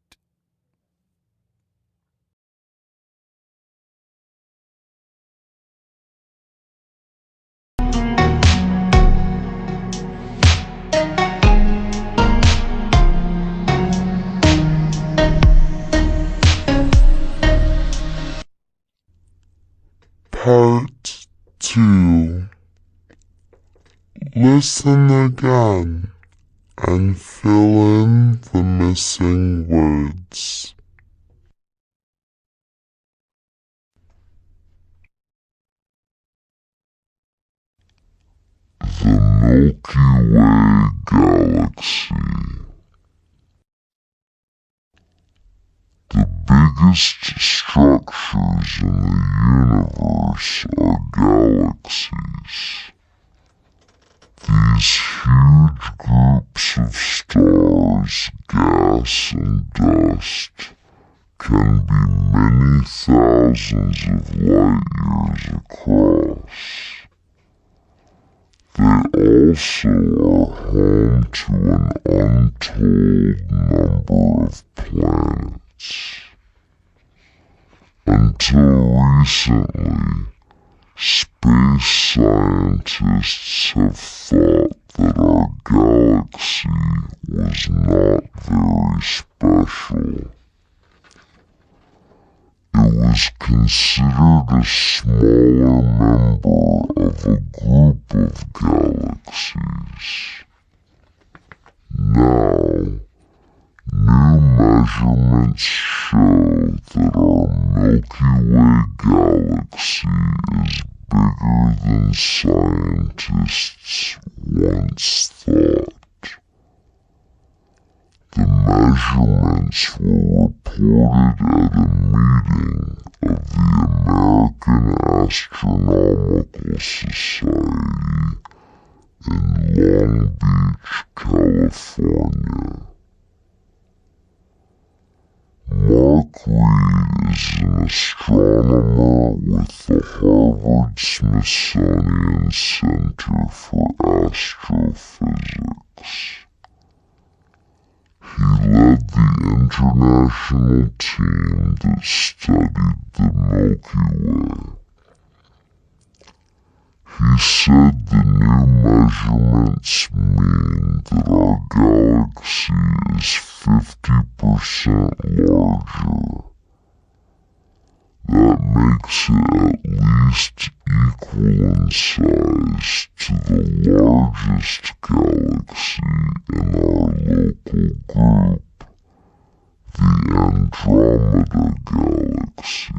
Part 2. Listen again and fill in the missing words. The Milky Way Galaxy. The biggest structures in the universe are galaxies. These huge groups of stars, gas, and dust can be many thousands of light years across. They also are home to an untold number of planets. Until recently, space scientists have thought that our galaxy was not very special. It was considered a smaller member of a group of galaxies. Now, new measurements show that our Milky Way Galaxy is bigger than scientists once thought. The measurements were reported at a meeting of the American Astronomical Society in Long Beach, California. Mark Reed is an astronomer with the Harvard-Smithsonian Center for Astrophysics. He led the international team that studied the Milky Way. He said the new measurements mean that our galaxy is 50% larger. That makes it at least equal in size to the largest galaxy in our local group, the Andromeda Galaxy.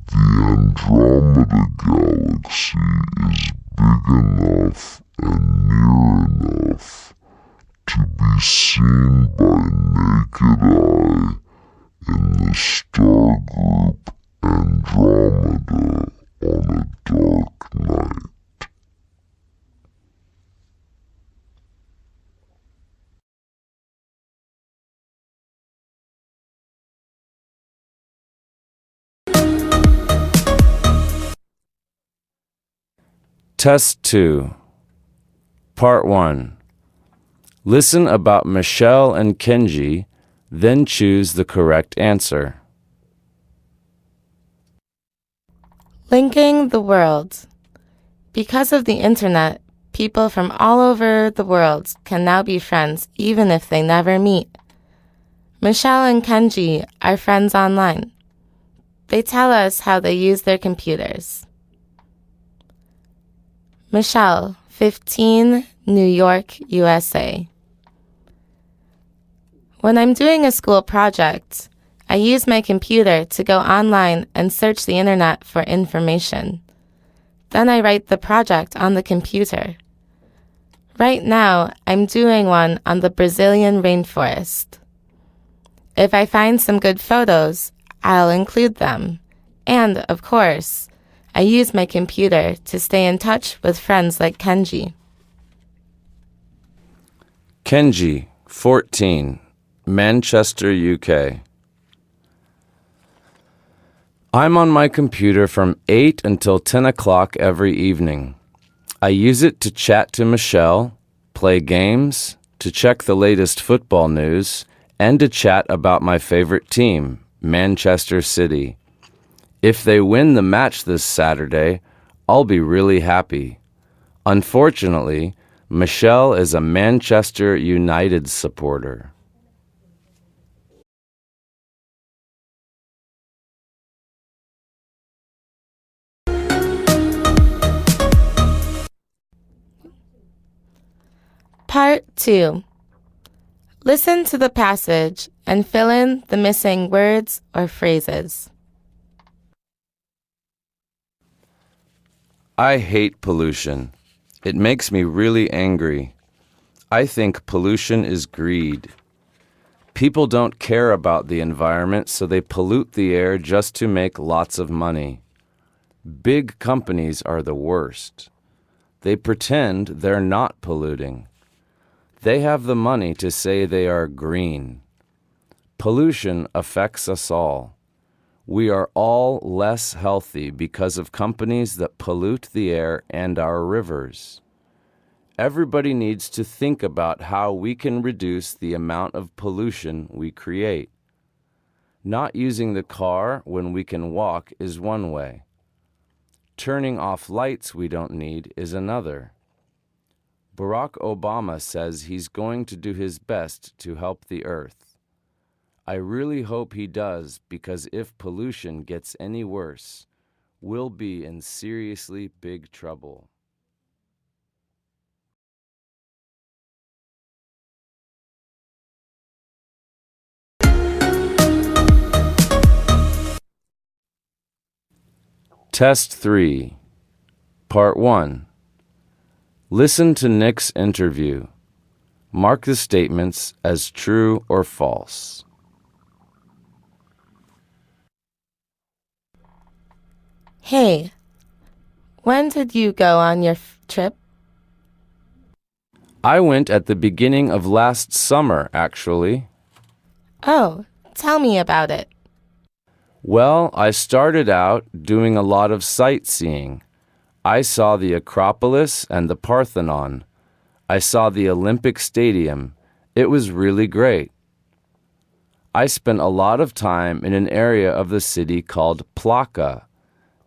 The Andromeda Galaxy is big enough and near enough to be seen by naked eye in the star group Andromeda on a dark night. Test 2. Part 1. Listen about Michelle and Kenji, then choose the correct answer. Linking the world. Because of the internet, people from all over the world can now be friends even if they never meet. Michelle and Kenji are friends online. They tell us how they use their computers. Michelle, 15, New York, USA. When I'm doing a school project, I use my computer to go online and search the internet for information. Then I write the project on the computer. Right now, I'm doing one on the Brazilian rainforest. If I find some good photos, I'll include them. And, of course, I use my computer to stay in touch with friends like Kenji. Kenji, 14, Manchester, UK. I'm on my computer from 8 until 10 o'clock every evening. I use it to chat to Michelle, play games, to check the latest football news, and to chat about my favorite team, Manchester City. If they win the match this Saturday, I'll be really happy. Unfortunately, Michelle is a Manchester United supporter. Part 2. Listen to the passage and fill in the missing words or phrases. I hate pollution. It makes me really angry. I think pollution is greed. People don't care about the environment, so they pollute the air just to make lots of money. Big companies are the worst. They pretend they're not polluting. They have the money to say they are green. Pollution affects us all. We are all less healthy because of companies that pollute the air and our rivers. Everybody needs to think about how we can reduce the amount of pollution we create. Not using the car when we can walk is one way. Turning off lights we don't need is another. Barack Obama says he's going to do his best to help the earth. I really hope he does, because if pollution gets any worse, we'll be in seriously big trouble. Test 3, Part 1. Listen to Nick's interview. Mark the statements as true or false. Hey, when did you go on your trip? I went at the beginning of last summer, actually. Oh, tell me about it. Well, I started out doing a lot of sightseeing. I saw the Acropolis and the Parthenon. I saw the Olympic Stadium. It was really great. I spent a lot of time in an area of the city called Plaka.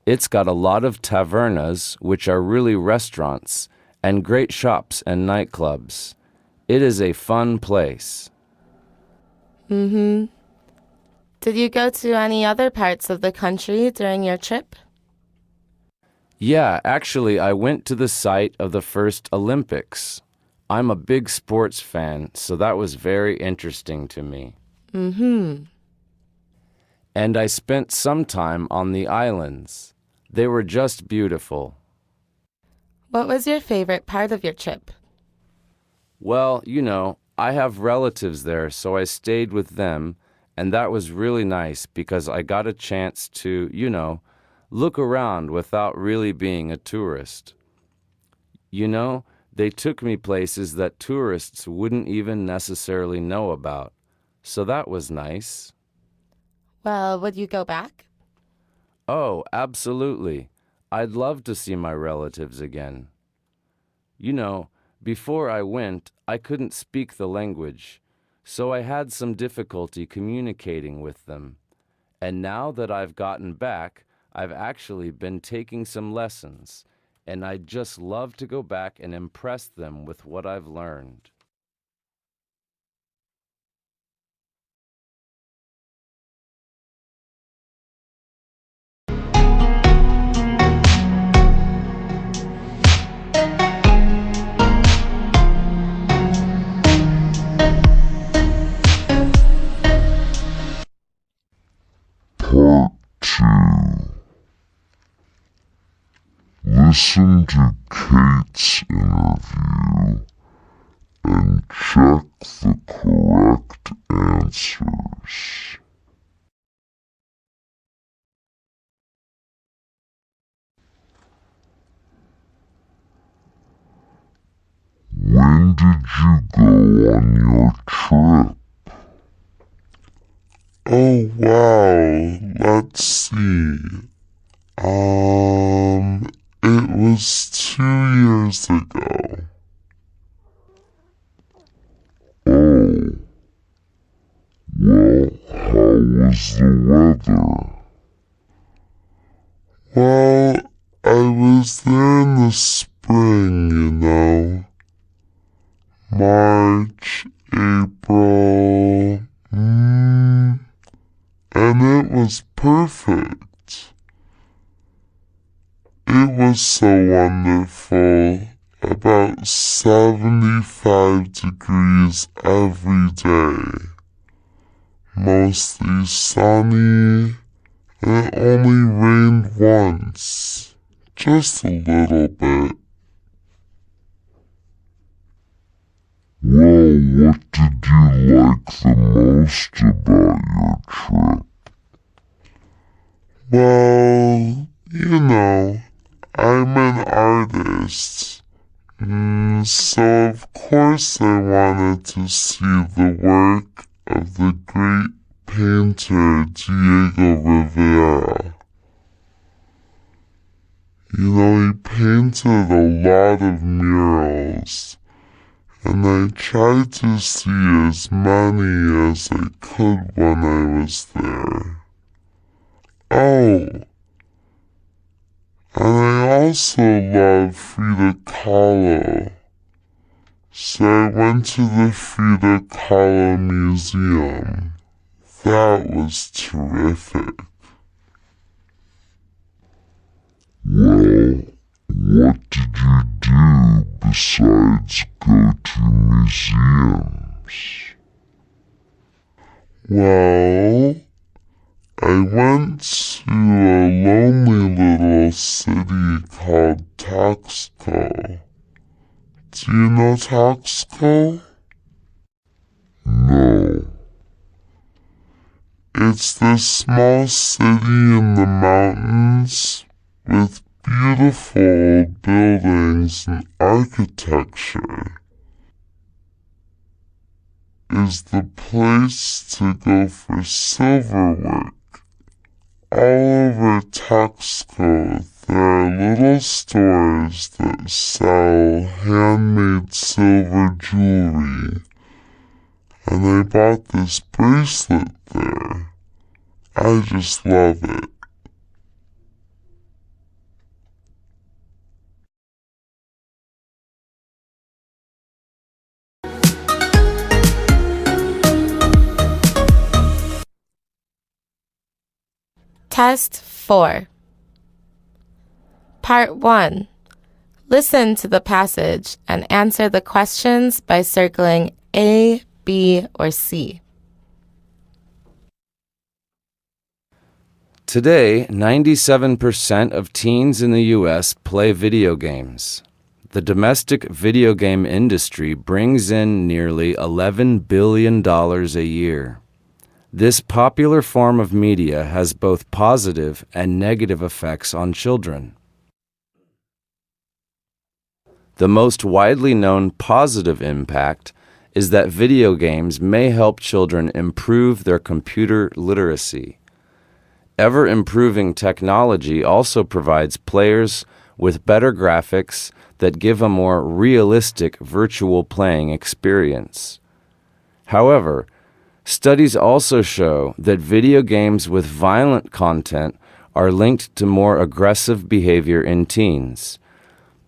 It's got a lot of tavernas, which are really restaurants, and great shops and nightclubs. It is a fun place. Mm-hmm. Did you go to any other parts of the country during your trip? Yeah, actually, I went to the site of the first Olympics. I'm a big sports fan, so that was very interesting to me. Mm-hmm. And I spent some time on the islands. They were just beautiful. What was your favorite part of your trip? Well, I have relatives there, so I stayed with them, and that was really nice because I got a chance to, look around without really being a tourist. They took me places that tourists wouldn't even necessarily know about, so that was nice. Well, would you go back? Oh, absolutely. I'd love to see my relatives again. Before I went, I couldn't speak the language, so I had some difficulty communicating with them. And now that I've gotten back, I've actually been taking some lessons, and I'd just love to go back and impress them with what I've learned. Part 2. Listen to Kate's interview and check the correct answers. When did you go on your trip? Oh, wow. Let's see. It was 2 years ago. Oh. Well, how was the weather? Well, I was there in the spring, March, April, and it was perfect. It was so wonderful. about 75 degrees every day. Mostly sunny, and it only rained once, just a little bit. Well, what did you like the most about your trip? Well, I'm an artist, so of course I wanted to see the work of the great painter Diego Rivera. He painted a lot of murals, and I tried to see as many as I could when I was there. Oh, and I also love Frida Kahlo, so I went to the Frida Kahlo Museum. That was terrific. Well, what did you do besides go to museums? Well, I went to a lonely little city called Taxco. Do you know Taxco? No. It's this small city in the mountains with beautiful buildings and architecture. Is the place to go for silver work. All over Taxco, there are little stores that sell handmade silver jewelry, and I bought this bracelet there. I just love it. Test 4. Part 1. Listen to the passage and answer the questions by circling A, B, or C. Today, 97% of teens in the U.S. play video games. The domestic video game industry brings in nearly $11 billion a year. This popular form of media has both positive and negative effects on children. The most widely known positive impact is that video games may help children improve their computer literacy. Ever-improving technology also provides players with better graphics that give a more realistic virtual playing experience. However, studies also show that video games with violent content are linked to more aggressive behavior in teens.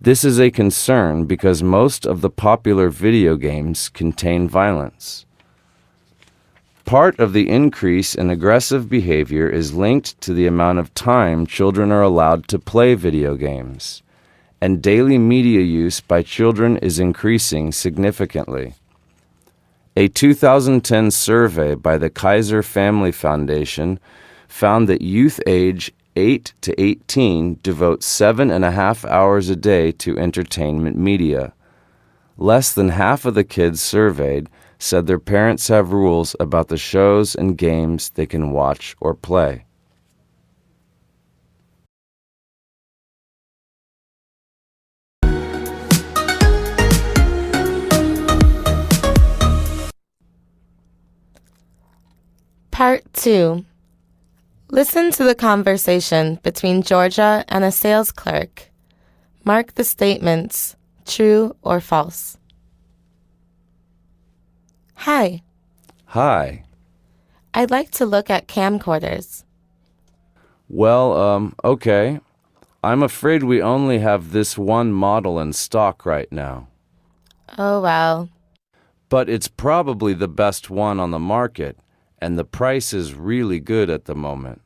This is a concern because most of the popular video games contain violence. Part of the increase in aggressive behavior is linked to the amount of time children are allowed to play video games, and daily media use by children is increasing significantly. A 2010 survey by the Kaiser Family Foundation found that youth age 8 to 18 devote 7.5 hours a day to entertainment media. Less than half of the kids surveyed said their parents have rules about the shows and games they can watch or play. Part 2. Listen to the conversation between Georgia and a sales clerk. Mark the statements, true or false. Hi. Hi. I'd like to look at camcorders. Well, okay. I'm afraid we only have this one model in stock right now. Oh, well. But it's probably the best one on the market, and the price is really good at the moment.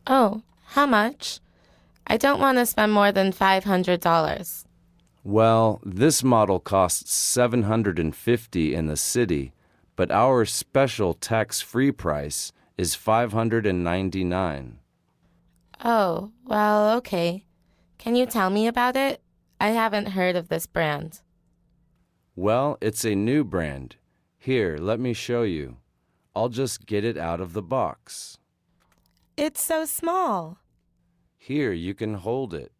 Oh, how much? I don't want to spend more than $500. Well, this model costs $750 in the city, but our special tax-free price is $599. Oh, well, okay. Can you tell me about it? I haven't heard of this brand. Well, it's a new brand. Here, let me show you. I'll just get it out of the box. It's so small. Here, you can hold it.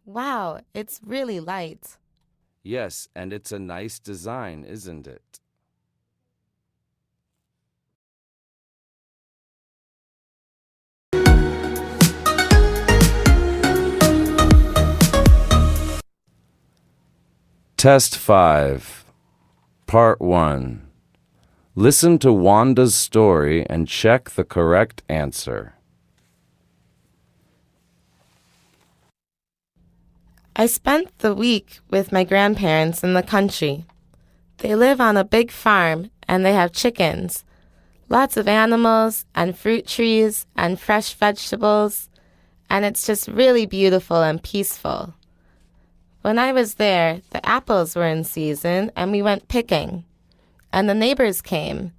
Wow, it's really light. Yes, and it's a nice design, isn't it? Test 5, Part 1. Listen to Wanda's story and check the correct answer. I spent the week with my grandparents in the country. They live on a big farm and they have chickens, lots of animals and fruit trees and fresh vegetables, and it's just really beautiful and peaceful. When I was there, the apples were in season and we went picking. And the neighbors came.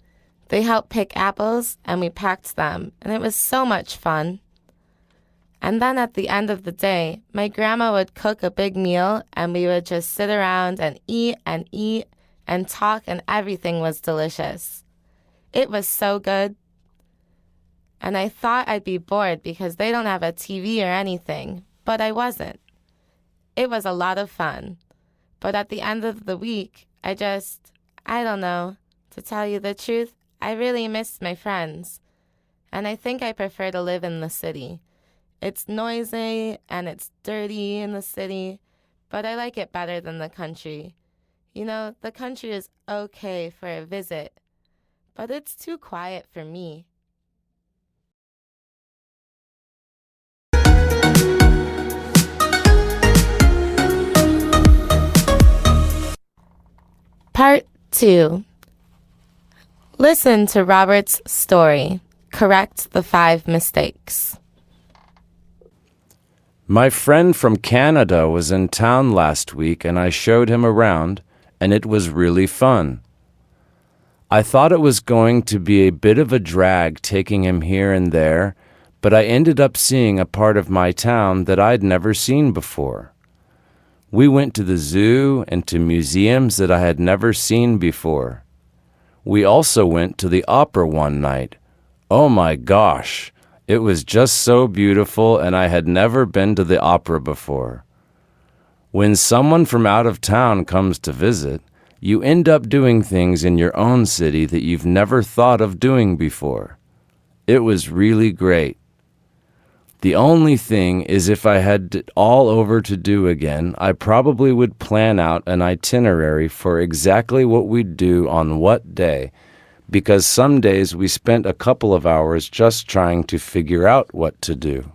They helped pick apples and we packed them, and it was so much fun. And then at the end of the day, my grandma would cook a big meal and we would just sit around and eat and talk, and everything was delicious. It was so good. And I thought I'd be bored because they don't have a TV or anything, but I wasn't. It was a lot of fun. But at the end of the week, I don't know. To tell you the truth, I really missed my friends. And I think I prefer to live in the city. It's noisy and it's dirty in the city, but I like it better than the country. You know, the country is okay for a visit, but it's too quiet for me. Part 2. Listen to Robert's story. Correct the 5 mistakes. My friend from Canada was in town last week and I showed him around, and it was really fun. I thought it was going to be a bit of a drag taking him here and there, but I ended up seeing a part of my town that I'd never seen before. We went to the zoo and to museums that I had never seen before. We also went to the opera one night. Oh my gosh! It was just so beautiful, and I had never been to the opera before. When someone from out of town comes to visit, you end up doing things in your own city that you've never thought of doing before. It was really great. The only thing is, if I had it all over to do again, I probably would plan out an itinerary for exactly what we'd do on what day, because some days we spent a couple of hours just trying to figure out what to do.